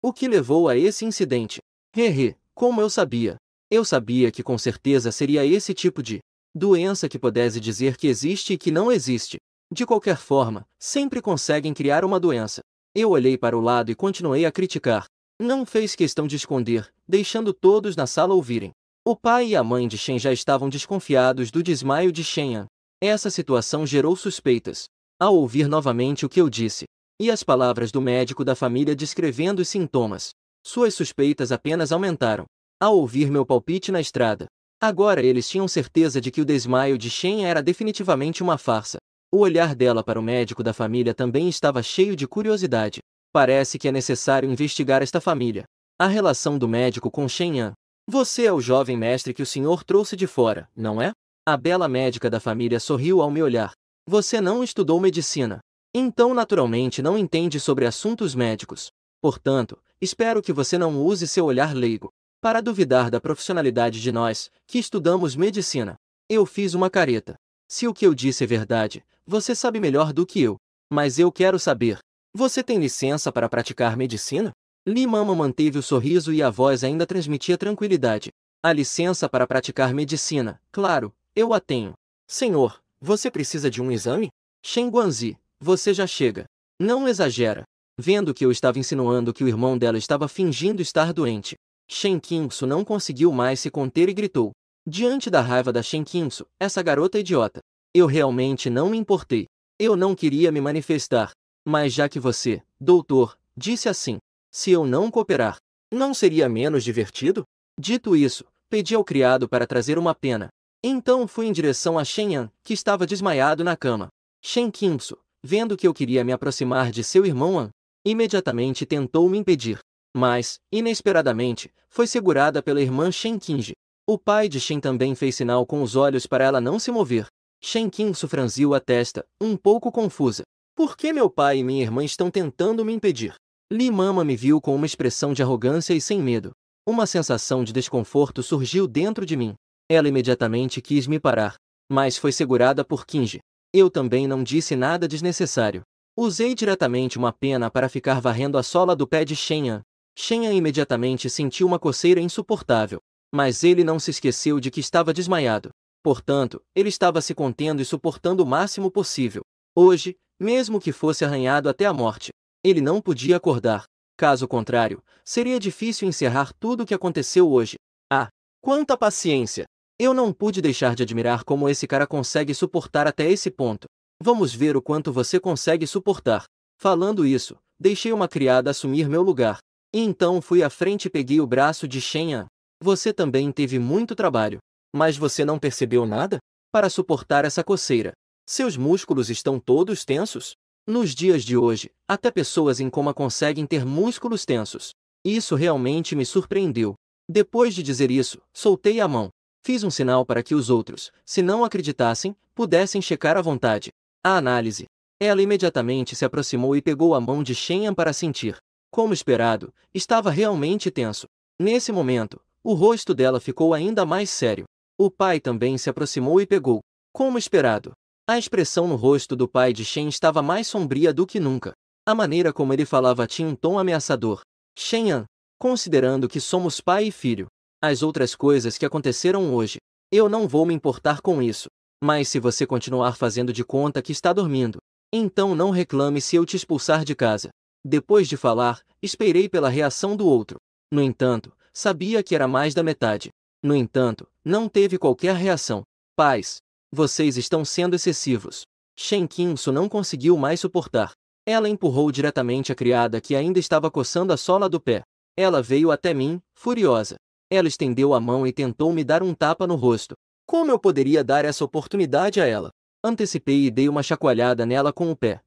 O que levou a esse incidente? Hehe, como eu sabia. Eu sabia que com certeza seria esse tipo de doença que pudesse dizer que existe e que não existe. De qualquer forma, sempre conseguem criar uma doença. Eu olhei para o lado e continuei a criticar. Não fez questão de esconder, deixando todos na sala ouvirem. O pai e a mãe de Shen já estavam desconfiados do desmaio de Shenyan. Essa situação gerou suspeitas. Ao ouvir novamente o que eu disse, e as palavras do médico da família descrevendo os sintomas, suas suspeitas apenas aumentaram. Ao ouvir meu palpite na estrada, agora eles tinham certeza de que o desmaio de Shen era definitivamente uma farsa. O olhar dela para o médico da família também estava cheio de curiosidade. Parece que é necessário investigar esta família. A relação do médico com Shen Yan. Você é o jovem mestre que o senhor trouxe de fora, não é? A bela médica da família sorriu ao me olhar. Você não estudou medicina. Então naturalmente não entende sobre assuntos médicos. Portanto, espero que você não use seu olhar leigo para duvidar da profissionalidade de nós, que estudamos medicina. Eu fiz uma careta. Se o que eu disse é verdade, você sabe melhor do que eu. Mas eu quero saber. Você tem licença para praticar medicina? Li Mama manteve o sorriso e a voz ainda transmitia tranquilidade. A licença para praticar medicina, claro, eu a tenho. Senhor, você precisa de um exame? Shen Guanzi, você já chega. Não exagera. Vendo que eu estava insinuando que o irmão dela estava fingindo estar doente, Shen Qingsu não conseguiu mais se conter e gritou. Diante da raiva da Shen Qingsu, essa garota idiota. Eu realmente não me importei. Eu não queria me manifestar. Mas já que você, doutor, disse assim, se eu não cooperar, não seria menos divertido? Dito isso, pedi ao criado para trazer uma pena. Então fui em direção a Shen Yan, que estava desmaiado na cama. Shen Qingsu, vendo que eu queria me aproximar de seu irmão An, imediatamente tentou me impedir. Mas, inesperadamente, foi segurada pela irmã Shen Qingji. O pai de Shen também fez sinal com os olhos para ela não se mover. Shen Qingsu franziu a testa, um pouco confusa. Por que meu pai e minha irmã estão tentando me impedir? Li Mama me viu com uma expressão de arrogância e sem medo. Uma sensação de desconforto surgiu dentro de mim. Ela imediatamente quis me parar, mas foi segurada por Qingji. Eu também não disse nada desnecessário. Usei diretamente uma pena para ficar varrendo a sola do pé de Shen Yan. Shen Yan imediatamente sentiu uma coceira insuportável. Mas ele não se esqueceu de que estava desmaiado. Portanto, ele estava se contendo e suportando o máximo possível. Hoje, mesmo que fosse arranhado até a morte, ele não podia acordar. Caso contrário, seria difícil encerrar tudo o que aconteceu hoje. Ah, quanta paciência! Eu não pude deixar de admirar como esse cara consegue suportar até esse ponto. Vamos ver o quanto você consegue suportar. Falando isso, deixei uma criada assumir meu lugar. E então fui à frente e peguei o braço de Shen Yan. Você também teve muito trabalho. Mas você não percebeu nada? Para suportar essa coceira. Seus músculos estão todos tensos? Nos dias de hoje, até pessoas em coma conseguem ter músculos tensos. Isso realmente me surpreendeu. Depois de dizer isso, soltei a mão. Fiz um sinal para que os outros, se não acreditassem, pudessem checar à vontade. A análise. Ela imediatamente se aproximou e pegou a mão de Shen Yan para sentir. Como esperado, estava realmente tenso. Nesse momento, o rosto dela ficou ainda mais sério. O pai também se aproximou e pegou. Como esperado. A expressão no rosto do pai de Shen estava mais sombria do que nunca. A maneira como ele falava tinha um tom ameaçador. Shen Yan, considerando que somos pai e filho, as outras coisas que aconteceram hoje, eu não vou me importar com isso. Mas se você continuar fazendo de conta que está dormindo, então não reclame se eu te expulsar de casa. Depois de falar, esperei pela reação do outro. No entanto, sabia que era mais da metade. No entanto, não teve qualquer reação. Pais, vocês estão sendo excessivos. Shen Qingsu não conseguiu mais suportar. Ela empurrou diretamente a criada que ainda estava coçando a sola do pé. Ela veio até mim, furiosa. Ela estendeu a mão e tentou me dar um tapa no rosto. Como eu poderia dar essa oportunidade a ela? Antecipei e dei uma chacoalhada nela com o pé.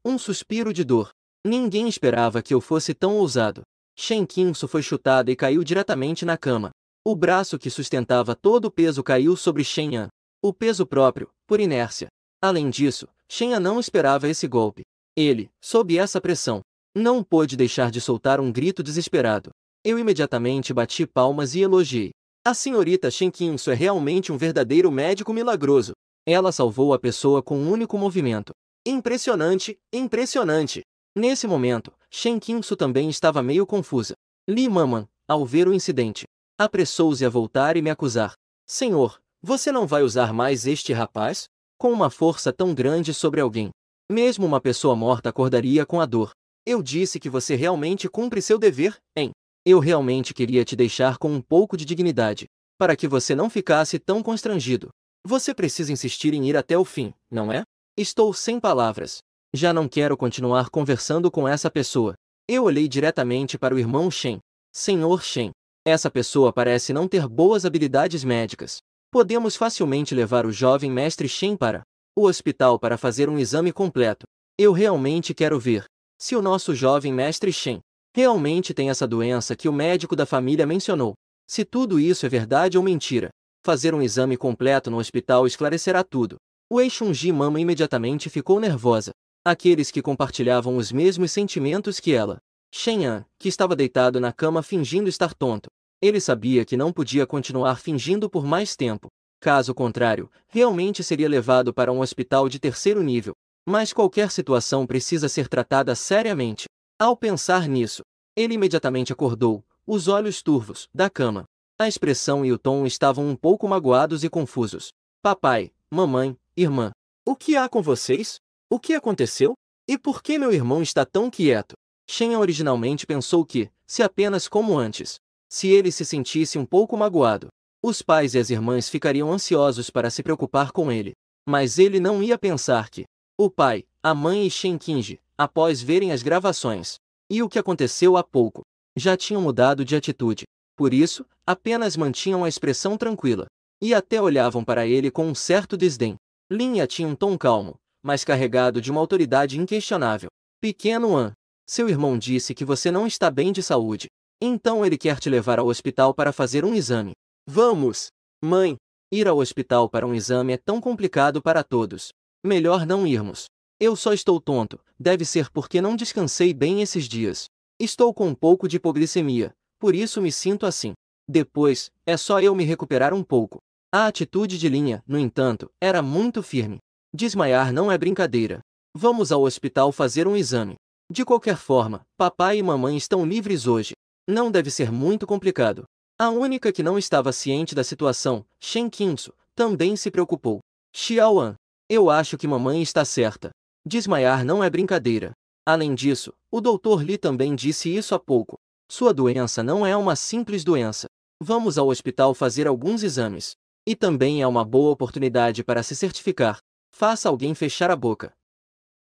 Um suspiro de dor. Ninguém esperava que eu fosse tão ousado. Shen Qingsu foi chutada e caiu diretamente na cama. O braço que sustentava todo o peso caiu sobre Shen Yan. O peso próprio, por inércia. Além disso, Shen Yan não esperava esse golpe. Ele, sob essa pressão, não pôde deixar de soltar um grito desesperado. Eu imediatamente bati palmas e elogiei. A senhorita Shen Qingsu é realmente um verdadeiro médico milagroso. Ela salvou a pessoa com um único movimento. Impressionante, impressionante. Nesse momento, Shen Qingsu também estava meio confusa. Li Maman, ao ver o incidente, Apressou-se a voltar e me acusar. Senhor, você não vai usar mais este rapaz? Com uma força tão grande sobre alguém. Mesmo uma pessoa morta acordaria com a dor. Eu disse que você realmente cumpre seu dever, hein? Eu realmente queria te deixar com um pouco de dignidade, para que você não ficasse tão constrangido. Você precisa insistir em ir até o fim, não é? Estou sem palavras. Já não quero continuar conversando com essa pessoa. Eu olhei diretamente para o irmão Shen. Senhor Shen, essa pessoa parece não ter boas habilidades médicas. Podemos facilmente levar o jovem mestre Shen para o hospital para fazer um exame completo. Eu realmente quero ver se o nosso jovem mestre Shen realmente tem essa doença que o médico da família mencionou. Se tudo isso é verdade ou mentira, fazer um exame completo no hospital esclarecerá tudo. Wei Chunji Mama imediatamente ficou nervosa. Aqueles que compartilhavam os mesmos sentimentos que ela. Shen An, que estava deitado na cama fingindo estar tonto. Ele sabia que não podia continuar fingindo por mais tempo. Caso contrário, realmente seria levado para um hospital de terceiro nível. Mas qualquer situação precisa ser tratada seriamente. Ao pensar nisso, ele imediatamente acordou, os olhos turvos, da cama. A expressão e o tom estavam um pouco magoados e confusos. Papai, mamãe, irmã, o que há com vocês? O que aconteceu? E por que meu irmão está tão quieto? Shen originalmente pensou que, se apenas como antes, se ele se sentisse um pouco magoado, os pais e as irmãs ficariam ansiosos para se preocupar com ele. Mas ele não ia pensar que o pai, a mãe e Shen Qingji, após verem as gravações e o que aconteceu há pouco, já tinham mudado de atitude. Por isso, apenas mantinham a expressão tranquila e até olhavam para ele com um certo desdém. Linha tinha um tom calmo, mas carregado de uma autoridade inquestionável. Pequeno An, seu irmão disse que você não está bem de saúde. Então ele quer te levar ao hospital para fazer um exame. Vamos! Mãe, ir ao hospital para um exame é tão complicado para todos. Melhor não irmos. Eu só estou tonto, deve ser porque não descansei bem esses dias. Estou com um pouco de hipoglicemia, por isso me sinto assim. Depois, é só eu me recuperar um pouco. A atitude de Linha, no entanto, era muito firme. Desmaiar não é brincadeira. Vamos ao hospital fazer um exame. De qualquer forma, papai e mamãe estão livres hoje. Não deve ser muito complicado. A única que não estava ciente da situação, Shen Qingsu, também se preocupou. Xiaoan, eu acho que mamãe está certa. Desmaiar não é brincadeira. Além disso, o Dr. Li também disse isso há pouco. Sua doença não é uma simples doença. Vamos ao hospital fazer alguns exames. E também é uma boa oportunidade para se certificar. Faça alguém fechar a boca.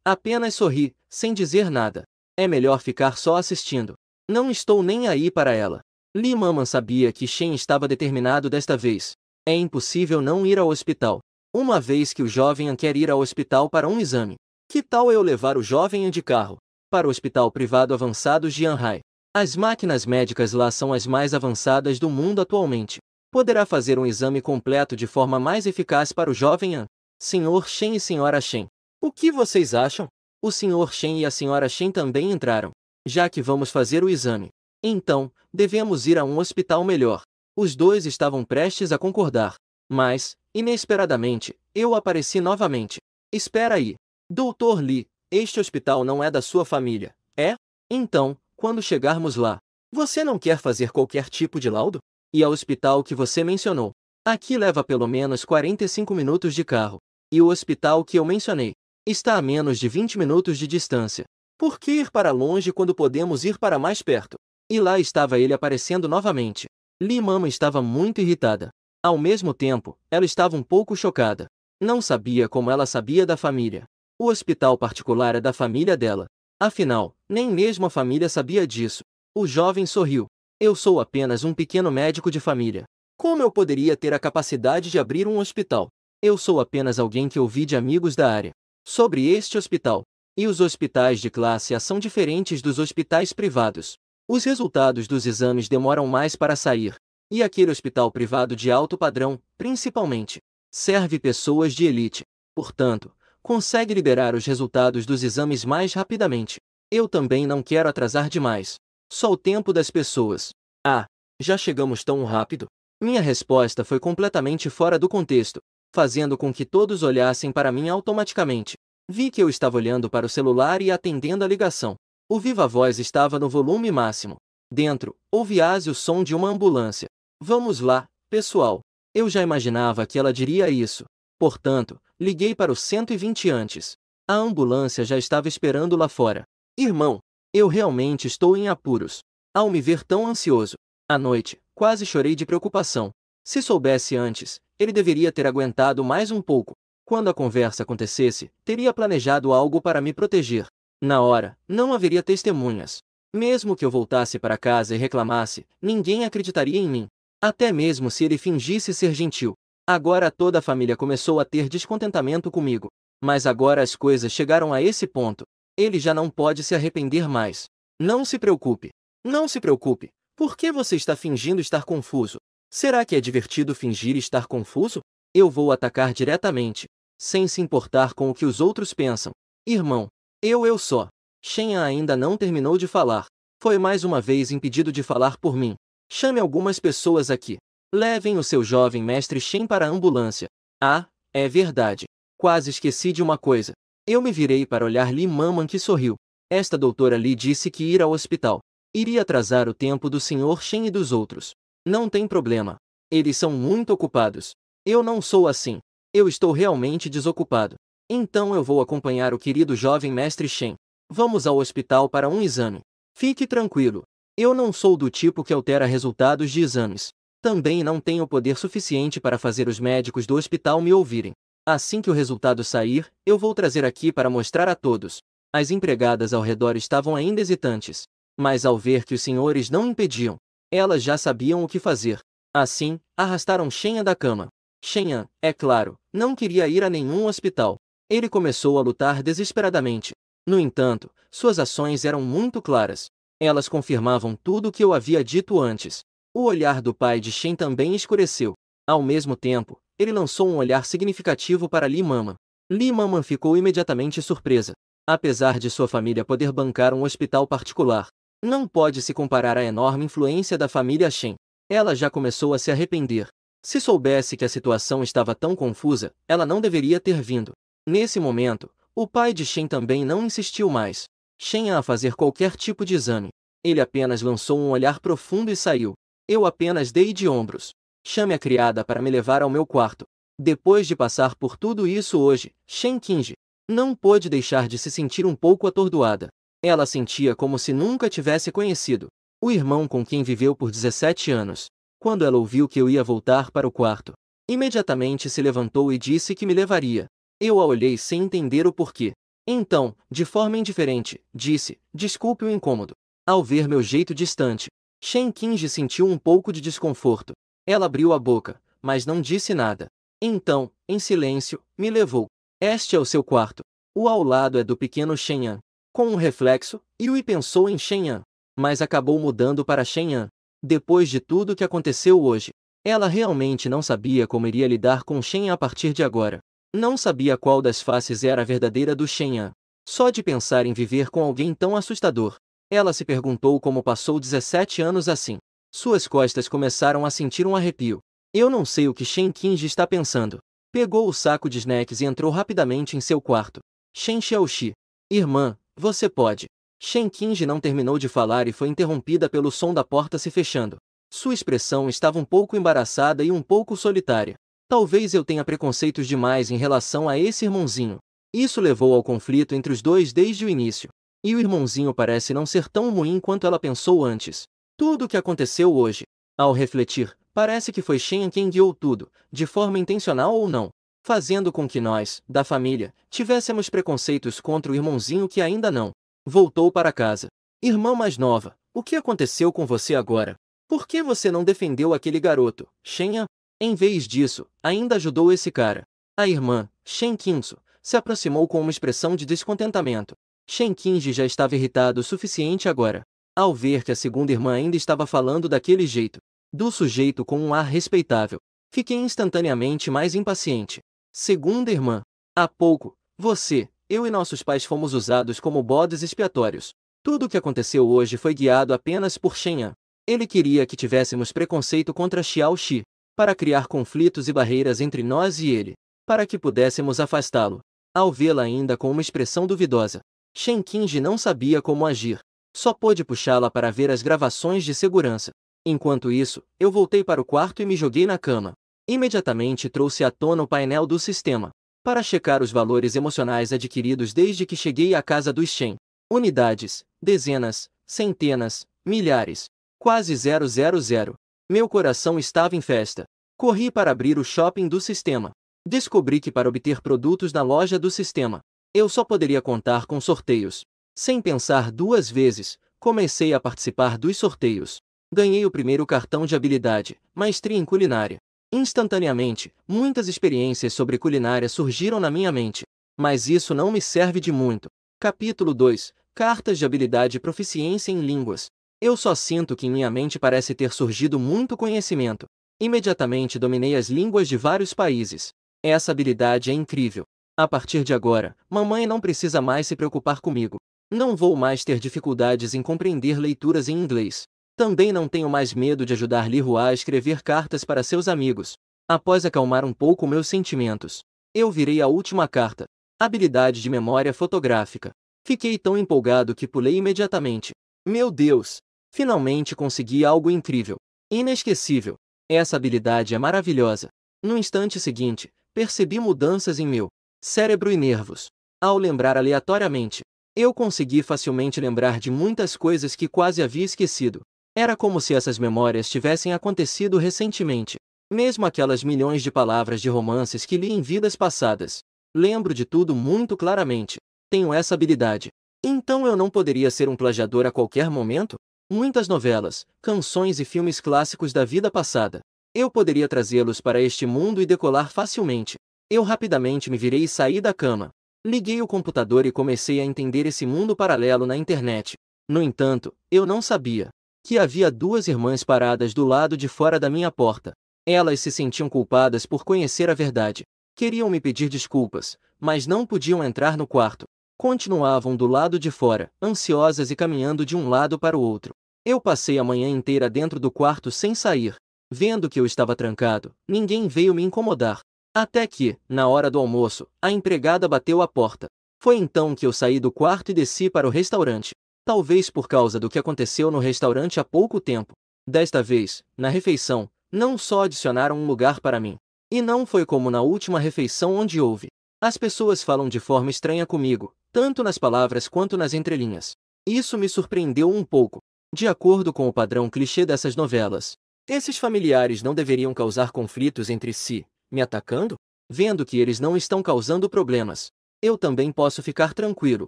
Apenas sorri, sem dizer nada. É melhor ficar só assistindo. Não estou nem aí para ela. Li Maman sabia que Shen estava determinado desta vez. É impossível não ir ao hospital. Uma vez que o jovem An quer ir ao hospital para um exame. Que tal eu levar o jovem An de carro para o hospital privado avançado Jianhai? As máquinas médicas lá são as mais avançadas do mundo atualmente. Poderá fazer um exame completo de forma mais eficaz para o jovem An. Senhor Shen e Senhora Shen. O que vocês acham? O Senhor Shen e a Senhora Shen também entraram. Já que vamos fazer o exame, então, devemos ir a um hospital melhor. Os dois estavam prestes a concordar. Mas, inesperadamente, eu apareci novamente. Espera aí. Dr. Li, este hospital não é da sua família, é? Então, quando chegarmos lá, você não quer fazer qualquer tipo de laudo? E ao hospital que você mencionou. Aqui leva pelo menos 45 minutos de carro. E o hospital que eu mencionei está a menos de 20 minutos de distância. Por que ir para longe quando podemos ir para mais perto? E lá estava ele aparecendo novamente. Li Mama estava muito irritada. Ao mesmo tempo, ela estava um pouco chocada. Não sabia como ela sabia da família. O hospital particular é da família dela. Afinal, nem mesmo a família sabia disso. O jovem sorriu. Eu sou apenas um pequeno médico de família. Como eu poderia ter a capacidade de abrir um hospital? Eu sou apenas alguém que ouvi de amigos da área sobre este hospital. E os hospitais de classe A são diferentes dos hospitais privados. Os resultados dos exames demoram mais para sair. E aquele hospital privado de alto padrão, principalmente, serve pessoas de elite. Portanto, consegue liberar os resultados dos exames mais rapidamente. Eu também não quero atrasar demais. Só o tempo das pessoas. Ah, já chegamos tão rápido? Minha resposta foi completamente fora do contexto, fazendo com que todos olhassem para mim automaticamente. Vi que eu estava olhando para o celular e atendendo a ligação. O viva-voz estava no volume máximo. Dentro, ouvi-se o som de uma ambulância. Vamos lá, pessoal. Eu já imaginava que ela diria isso. Portanto, liguei para o 120 antes. A ambulância já estava esperando lá fora. Irmão, eu realmente estou em apuros. Ao me ver tão ansioso, à noite, quase chorei de preocupação. Se soubesse antes, ele deveria ter aguentado mais um pouco. Quando a conversa acontecesse, teria planejado algo para me proteger. Na hora, não haveria testemunhas. Mesmo que eu voltasse para casa e reclamasse, ninguém acreditaria em mim. Até mesmo se ele fingisse ser gentil. Agora toda a família começou a ter descontentamento comigo. Mas agora as coisas chegaram a esse ponto. Ele já não pode se arrepender mais. Não se preocupe. Não se preocupe. Por que você está fingindo estar confuso? Será que é divertido fingir estar confuso? Eu vou atacar diretamente, sem se importar com o que os outros pensam. Irmão, eu só. Shen ainda não terminou de falar. Foi mais uma vez impedido de falar por mim. Chame algumas pessoas aqui. Levem o seu jovem mestre Shen para a ambulância. Ah, é verdade. Quase esqueci de uma coisa. Eu me virei para olhar Li Maman, que sorriu. Esta doutora Li disse que ir ao hospital iria atrasar o tempo do Sr. Shen e dos outros. Não tem problema. Eles são muito ocupados. Eu não sou assim. Eu estou realmente desocupado. Então eu vou acompanhar o querido jovem mestre Shen. Vamos ao hospital para um exame. Fique tranquilo. Eu não sou do tipo que altera resultados de exames. Também não tenho poder suficiente para fazer os médicos do hospital me ouvirem. Assim que o resultado sair, eu vou trazer aqui para mostrar a todos. As empregadas ao redor estavam ainda hesitantes. Mas ao ver que os senhores não impediam, elas já sabiam o que fazer. Assim, arrastaram Shen da cama. Shen, é claro, não queria ir a nenhum hospital. Ele começou a lutar desesperadamente. No entanto, suas ações eram muito claras. Elas confirmavam tudo o que eu havia dito antes. O olhar do pai de Shen também escureceu. Ao mesmo tempo, ele lançou um olhar significativo para Li Maman. Li Maman ficou imediatamente surpresa. Apesar de sua família poder bancar um hospital particular, não pode se comparar à enorme influência da família Shen. Ela já começou a se arrepender. Se soubesse que a situação estava tão confusa, ela não deveria ter vindo. Nesse momento, o pai de Shen também não insistiu mais. Shen a fazer qualquer tipo de exame. Ele apenas lançou um olhar profundo e saiu. Eu apenas dei de ombros. Chame a criada para me levar ao meu quarto. Depois de passar por tudo isso hoje, Shen Qingji não pôde deixar de se sentir um pouco atordoada. Ela sentia como se nunca tivesse conhecido o irmão com quem viveu por 17 anos. Quando ela ouviu que eu ia voltar para o quarto, imediatamente se levantou e disse que me levaria. Eu a olhei sem entender o porquê. Então, de forma indiferente, disse, desculpe o incômodo. Ao ver meu jeito distante, Shen Qingji sentiu um pouco de desconforto. Ela abriu a boca, mas não disse nada. Então, em silêncio, me levou. Este é o seu quarto. O ao lado é do pequeno Shen. Com um reflexo, Yui pensou em Shen, mas acabou mudando para Shen. Depois de tudo o que aconteceu hoje, ela realmente não sabia como iria lidar com Shen a partir de agora. Não sabia qual das faces era a verdadeira do Shen. Só de pensar em viver com alguém tão assustador, ela se perguntou como passou 17 anos assim. Suas costas começaram a sentir um arrepio. Eu não sei o que Shen Qingji está pensando. Pegou o saco de snacks e entrou rapidamente em seu quarto. Shen Xiaoxi. Irmã, você pode. Shen Qingji não terminou de falar e foi interrompida pelo som da porta se fechando. Sua expressão estava um pouco embaraçada e um pouco solitária. Talvez eu tenha preconceitos demais em relação a esse irmãozinho. Isso levou ao conflito entre os dois desde o início. E o irmãozinho parece não ser tão ruim quanto ela pensou antes. Tudo o que aconteceu hoje, ao refletir, parece que foi Shen quem guiou tudo, de forma intencional ou não, fazendo com que nós, da família, tivéssemos preconceitos contra o irmãozinho que ainda não voltou para casa. Irmã mais nova, o que aconteceu com você agora? Por que você não defendeu aquele garoto, Shen? Em vez disso, ainda ajudou esse cara. A irmã, Shen Qingsu, se aproximou com uma expressão de descontentamento. Shen Qingji já estava irritado o suficiente agora, ao ver que a segunda irmã ainda estava falando daquele jeito, do sujeito com um ar respeitável. Fiquei instantaneamente mais impaciente. Segunda irmã, há pouco, você, eu e nossos pais fomos usados como bodes expiatórios. Tudo o que aconteceu hoje foi guiado apenas por Shen. Ele queria que tivéssemos preconceito contra Xiao Xi, para criar conflitos e barreiras entre nós e ele, para que pudéssemos afastá-lo. Ao vê-la ainda com uma expressão duvidosa, Shen Qingji não sabia como agir. Só pôde puxá-la para ver as gravações de segurança. Enquanto isso, eu voltei para o quarto e me joguei na cama. Imediatamente trouxe à tona o painel do sistema, para checar os valores emocionais adquiridos desde que cheguei à casa dos Shen. Unidades, dezenas, centenas, milhares. Quase 000. Meu coração estava em festa. Corri para abrir o shopping do sistema. Descobri que para obter produtos na loja do sistema, eu só poderia contar com sorteios. Sem pensar duas vezes, comecei a participar dos sorteios. Ganhei o primeiro cartão de habilidade, Maestria em Culinária. Instantaneamente, muitas experiências sobre culinária surgiram na minha mente. Mas isso não me serve de muito. Capítulo 2. Cartas de habilidade e proficiência em línguas. Eu só sinto que em minha mente parece ter surgido muito conhecimento. Imediatamente dominei as línguas de vários países. Essa habilidade é incrível. A partir de agora, mamãe não precisa mais se preocupar comigo. Não vou mais ter dificuldades em compreender leituras em inglês. Também não tenho mais medo de ajudar Li Hua a escrever cartas para seus amigos. Após acalmar um pouco meus sentimentos, eu virei a última carta. Habilidade de memória fotográfica. Fiquei tão empolgado que pulei imediatamente. Meu Deus! Finalmente consegui algo incrível. Inesquecível. Essa habilidade é maravilhosa. No instante seguinte, percebi mudanças em meu cérebro e nervos. Ao lembrar aleatoriamente, eu consegui facilmente lembrar de muitas coisas que quase havia esquecido. Era como se essas memórias tivessem acontecido recentemente. Mesmo aquelas milhões de palavras de romances que li em vidas passadas. Lembro de tudo muito claramente. Tenho essa habilidade. Então eu não poderia ser um plagiador a qualquer momento? Muitas novelas, canções e filmes clássicos da vida passada. Eu poderia trazê-los para este mundo e decolar facilmente. Eu rapidamente me virei e saí da cama. Liguei o computador e comecei a entender esse mundo paralelo na internet. No entanto, eu não sabia que havia duas irmãs paradas do lado de fora da minha porta. Elas se sentiam culpadas por conhecer a verdade. Queriam me pedir desculpas, mas não podiam entrar no quarto. Continuavam do lado de fora, ansiosas e caminhando de um lado para o outro. Eu passei a manhã inteira dentro do quarto sem sair. Vendo que eu estava trancado, ninguém veio me incomodar. Até que, na hora do almoço, a empregada bateu à porta. Foi então que eu saí do quarto e desci para o restaurante. Talvez por causa do que aconteceu no restaurante há pouco tempo. Desta vez, na refeição, não só adicionaram um lugar para mim. E não foi como na última refeição onde houve. As pessoas falam de forma estranha comigo, tanto nas palavras quanto nas entrelinhas. Isso me surpreendeu um pouco. De acordo com o padrão clichê dessas novelas, esses familiares não deveriam causar conflitos entre si, me atacando? Vendo que eles não estão causando problemas, eu também posso ficar tranquilo,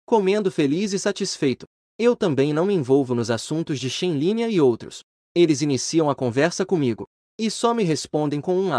comendo feliz e satisfeito. Eu também não me envolvo nos assuntos de Shenlinha e outros. Eles iniciam a conversa comigo, e só me respondem com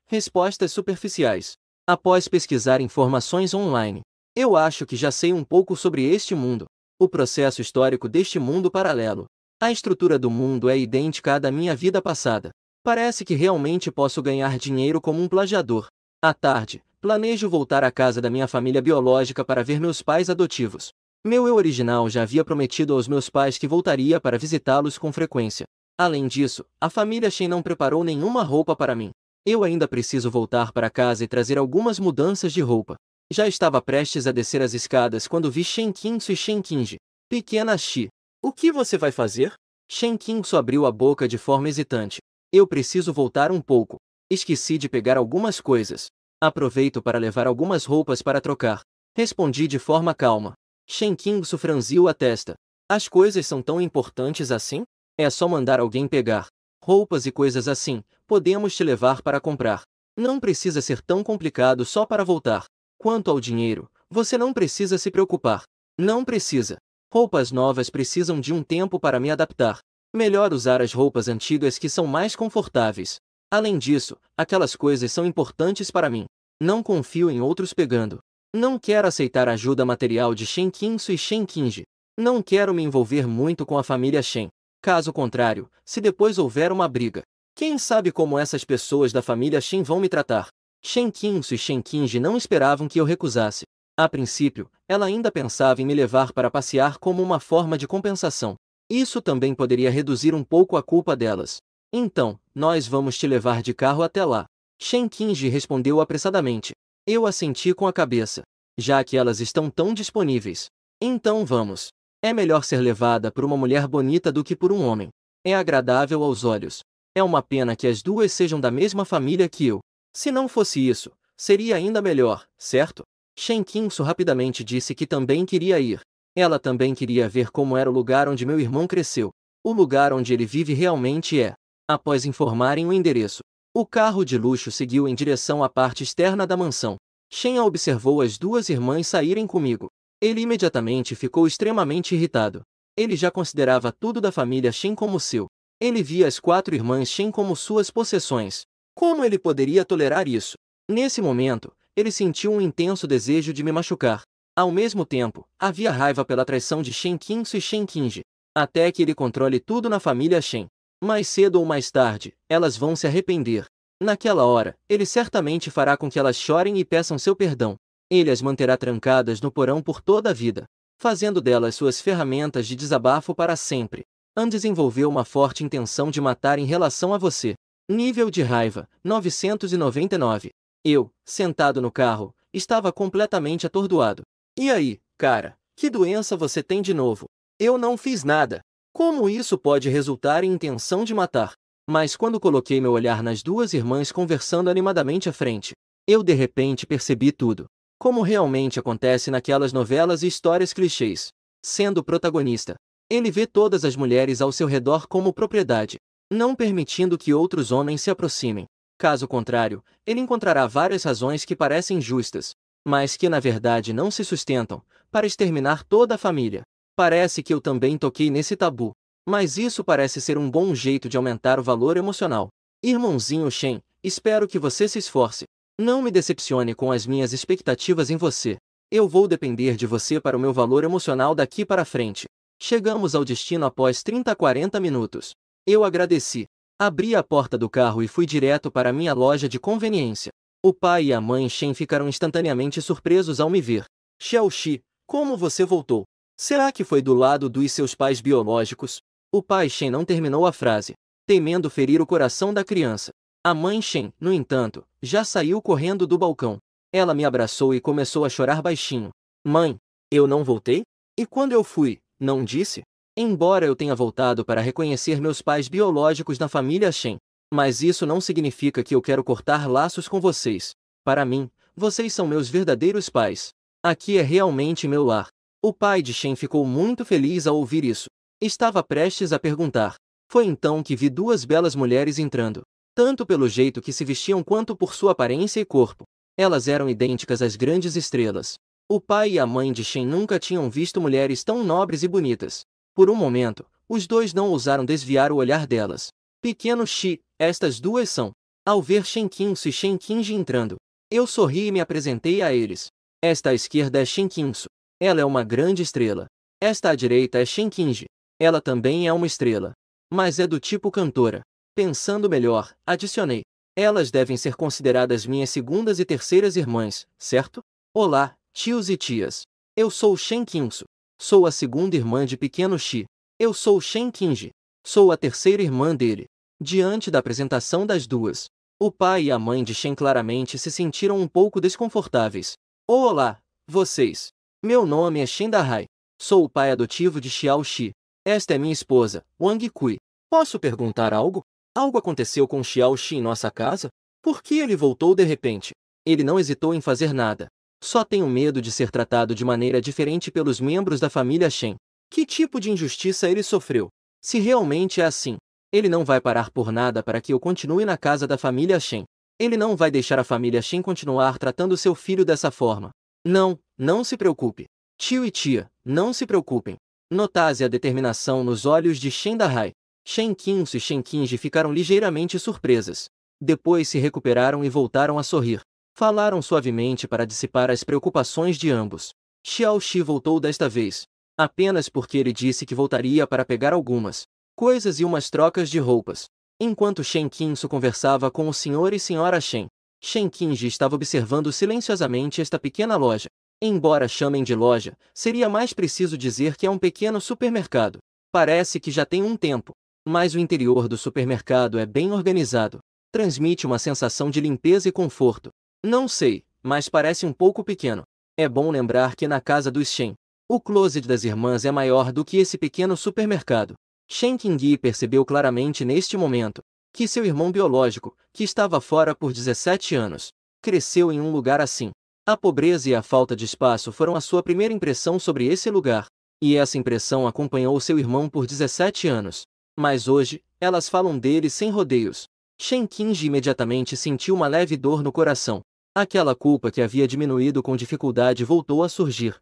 respostas superficiais. Após pesquisar informações online, eu acho que já sei um pouco sobre este mundo. O processo histórico deste mundo paralelo. A estrutura do mundo é idêntica à da minha vida passada. Parece que realmente posso ganhar dinheiro como um plagiador. À tarde, planejo voltar à casa da minha família biológica para ver meus pais adotivos. Meu eu original já havia prometido aos meus pais que voltaria para visitá-los com frequência. Além disso, a família Shen não preparou nenhuma roupa para mim. Eu ainda preciso voltar para casa e trazer algumas mudanças de roupa. Já estava prestes a descer as escadas quando vi Shen Qingsu e Shen Qingji. Pequena Xi. O que você vai fazer? Shen Qingsu abriu a boca de forma hesitante. Eu preciso voltar um pouco. Esqueci de pegar algumas coisas. Aproveito para levar algumas roupas para trocar. Respondi de forma calma. Shen Qingsu franziu a testa. As coisas são tão importantes assim? É só mandar alguém pegar. Roupas e coisas assim, podemos te levar para comprar. Não precisa ser tão complicado só para voltar. Quanto ao dinheiro, você não precisa se preocupar. Não precisa. Roupas novas precisam de um tempo para me adaptar. Melhor usar as roupas antigas que são mais confortáveis. Além disso, aquelas coisas são importantes para mim. Não confio em outros pegando. Não quero aceitar ajuda material de Shen Qingsu e Shen Qingji. Não quero me envolver muito com a família Shen. Caso contrário, se depois houver uma briga, quem sabe como essas pessoas da família Shen vão me tratar? Shen Qingsu e Shen Qingji não esperavam que eu recusasse. A princípio, ela ainda pensava em me levar para passear como uma forma de compensação. Isso também poderia reduzir um pouco a culpa delas. Então, nós vamos te levar de carro até lá. Shen Qingji respondeu apressadamente. Eu assenti com a cabeça. Já que elas estão tão disponíveis. Então vamos. É melhor ser levada por uma mulher bonita do que por um homem. É agradável aos olhos. É uma pena que as duas sejam da mesma família que eu. Se não fosse isso, seria ainda melhor, certo? Shen Qingsu rapidamente disse que também queria ir. Ela também queria ver como era o lugar onde meu irmão cresceu. O lugar onde ele vive realmente é. Após informarem o endereço, o carro de luxo seguiu em direção à parte externa da mansão. Shen observou as duas irmãs saírem comigo. Ele imediatamente ficou extremamente irritado. Ele já considerava tudo da família Shen como seu. Ele via as quatro irmãs Shen como suas possessões. Como ele poderia tolerar isso? Nesse momento, ele sentiu um intenso desejo de me machucar. Ao mesmo tempo, havia raiva pela traição de Shen Qingsu e Shen Qingji. Até que ele controle tudo na família Shen. Mais cedo ou mais tarde, elas vão se arrepender. Naquela hora, ele certamente fará com que elas chorem e peçam seu perdão. Ele as manterá trancadas no porão por toda a vida, fazendo delas suas ferramentas de desabafo para sempre. An desenvolveu uma forte intenção de matar em relação a você. Nível de raiva, 999. Eu, sentado no carro, estava completamente atordoado. E aí, cara, que doença você tem de novo? Eu não fiz nada. Como isso pode resultar em intenção de matar? Mas quando coloquei meu olhar nas duas irmãs conversando animadamente à frente, eu de repente percebi tudo. Como realmente acontece naquelas novelas e histórias clichês. Sendo o protagonista, ele vê todas as mulheres ao seu redor como propriedade, não permitindo que outros homens se aproximem. Caso contrário, ele encontrará várias razões que parecem justas, mas que na verdade não se sustentam, para exterminar toda a família. Parece que eu também toquei nesse tabu, mas isso parece ser um bom jeito de aumentar o valor emocional. Irmãozinho Shen, espero que você se esforce. Não me decepcione com as minhas expectativas em você. Eu vou depender de você para o meu valor emocional daqui para frente. Chegamos ao destino após 30 a 40 minutos. Eu agradeci. Abri a porta do carro e fui direto para minha loja de conveniência. O pai e a mãe Shen ficaram instantaneamente surpresos ao me ver. Xiaoxi, como você voltou? Será que foi do lado dos seus pais biológicos? O pai Shen não terminou a frase, temendo ferir o coração da criança. A mãe Shen, no entanto, já saiu correndo do balcão. Ela me abraçou e começou a chorar baixinho. Mãe, eu não voltei? E quando eu fui, não disse? Embora eu tenha voltado para reconhecer meus pais biológicos na família Shen, mas isso não significa que eu quero cortar laços com vocês. Para mim, vocês são meus verdadeiros pais. Aqui é realmente meu lar. O pai de Shen ficou muito feliz ao ouvir isso. Estava prestes a perguntar. Foi então que vi duas belas mulheres entrando, tanto pelo jeito que se vestiam quanto por sua aparência e corpo. Elas eram idênticas às grandes estrelas. O pai e a mãe de Shen nunca tinham visto mulheres tão nobres e bonitas. Por um momento, os dois não ousaram desviar o olhar delas. Pequeno Shi, estas duas são. Ao ver Shen Qingsu e Shen Qingji entrando, eu sorri e me apresentei a eles. Esta à esquerda é Shen Qingsu. Ela é uma grande estrela. Esta à direita é Shen Qingji. Ela também é uma estrela. Mas é do tipo cantora. Pensando melhor, adicionei. Elas devem ser consideradas minhas segundas e terceiras irmãs, certo? Olá, tios e tias. Eu sou Shen Qingsu. Sou a segunda irmã de pequeno Shi. Eu sou Shen Qingji. Sou a terceira irmã dele. Diante da apresentação das duas, o pai e a mãe de Shen claramente se sentiram um pouco desconfortáveis. Olá, vocês. Meu nome é Shen Dahai. Sou o pai adotivo de Xiao Xi. Esta é minha esposa, Wang Kui. Posso perguntar algo? Algo aconteceu com Xiao Xi em nossa casa? Por que ele voltou de repente? Ele não hesitou em fazer nada. Só tenho medo de ser tratado de maneira diferente pelos membros da família Shen. Que tipo de injustiça ele sofreu? Se realmente é assim, ele não vai parar por nada para que eu continue na casa da família Shen. Ele não vai deixar a família Shen continuar tratando seu filho dessa forma. Não, não se preocupe. Tio e tia, não se preocupem. Notase a determinação nos olhos de Shen Dahai. Shen Qingsu e Shen Qingji ficaram ligeiramente surpresas. Depois se recuperaram e voltaram a sorrir. Falaram suavemente para dissipar as preocupações de ambos. Xiao Xi voltou desta vez, apenas porque ele disse que voltaria para pegar algumas coisas e umas trocas de roupas. Enquanto Shen Qingsu conversava com o senhor e senhora Shen, Shen Qingji estava observando silenciosamente esta pequena loja. Embora chamem de loja, seria mais preciso dizer que é um pequeno supermercado. Parece que já tem um tempo, mas o interior do supermercado é bem organizado. Transmite uma sensação de limpeza e conforto. Não sei, mas parece um pouco pequeno. É bom lembrar que na casa dos Shen, o closet das irmãs é maior do que esse pequeno supermercado. Shen Qingyi percebeu claramente neste momento que seu irmão biológico, que estava fora por 17 anos, cresceu em um lugar assim. A pobreza e a falta de espaço foram a sua primeira impressão sobre esse lugar, e essa impressão acompanhou seu irmão por 17 anos. Mas hoje, elas falam dele sem rodeios. Shen Qingyi imediatamente sentiu uma leve dor no coração. Aquela culpa que havia diminuído com dificuldade voltou a surgir.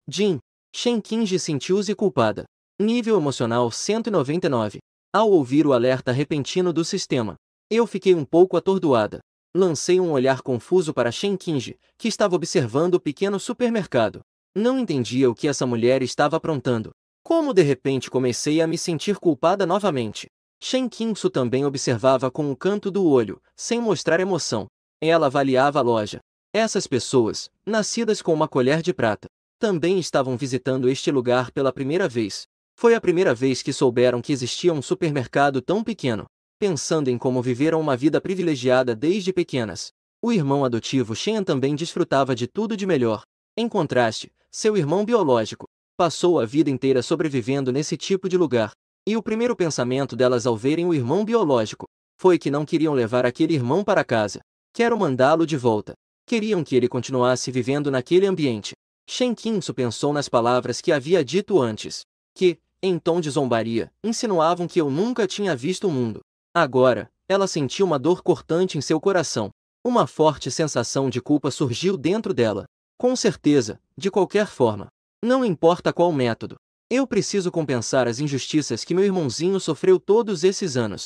Jin. Shen Qingyi sentiu-se culpada. Nível emocional 199. Ao ouvir o alerta repentino do sistema, eu fiquei um pouco atordoada. Lancei um olhar confuso para Shen Qingyi, que estava observando o pequeno supermercado. Não entendia o que essa mulher estava aprontando. Como de repente comecei a me sentir culpada novamente. Shen Qingsu também observava com o canto do olho, sem mostrar emoção. Ela avaliava a loja. Essas pessoas, nascidas com uma colher de prata, também estavam visitando este lugar pela primeira vez. Foi a primeira vez que souberam que existia um supermercado tão pequeno. Pensando em como viveram uma vida privilegiada desde pequenas. O irmão adotivo Shen também desfrutava de tudo de melhor. Em contraste, seu irmão biológico passou a vida inteira sobrevivendo nesse tipo de lugar. E o primeiro pensamento delas ao verem o irmão biológico foi que não queriam levar aquele irmão para casa. Quero mandá-lo de volta. Queriam que ele continuasse vivendo naquele ambiente. Shen Qingsu pensou nas palavras que havia dito antes, que, em tom de zombaria, insinuavam que eu nunca tinha visto o mundo. Agora, ela sentiu uma dor cortante em seu coração. Uma forte sensação de culpa surgiu dentro dela. Com certeza, de qualquer forma. Não importa qual método. Eu preciso compensar as injustiças que meu irmãozinho sofreu todos esses anos.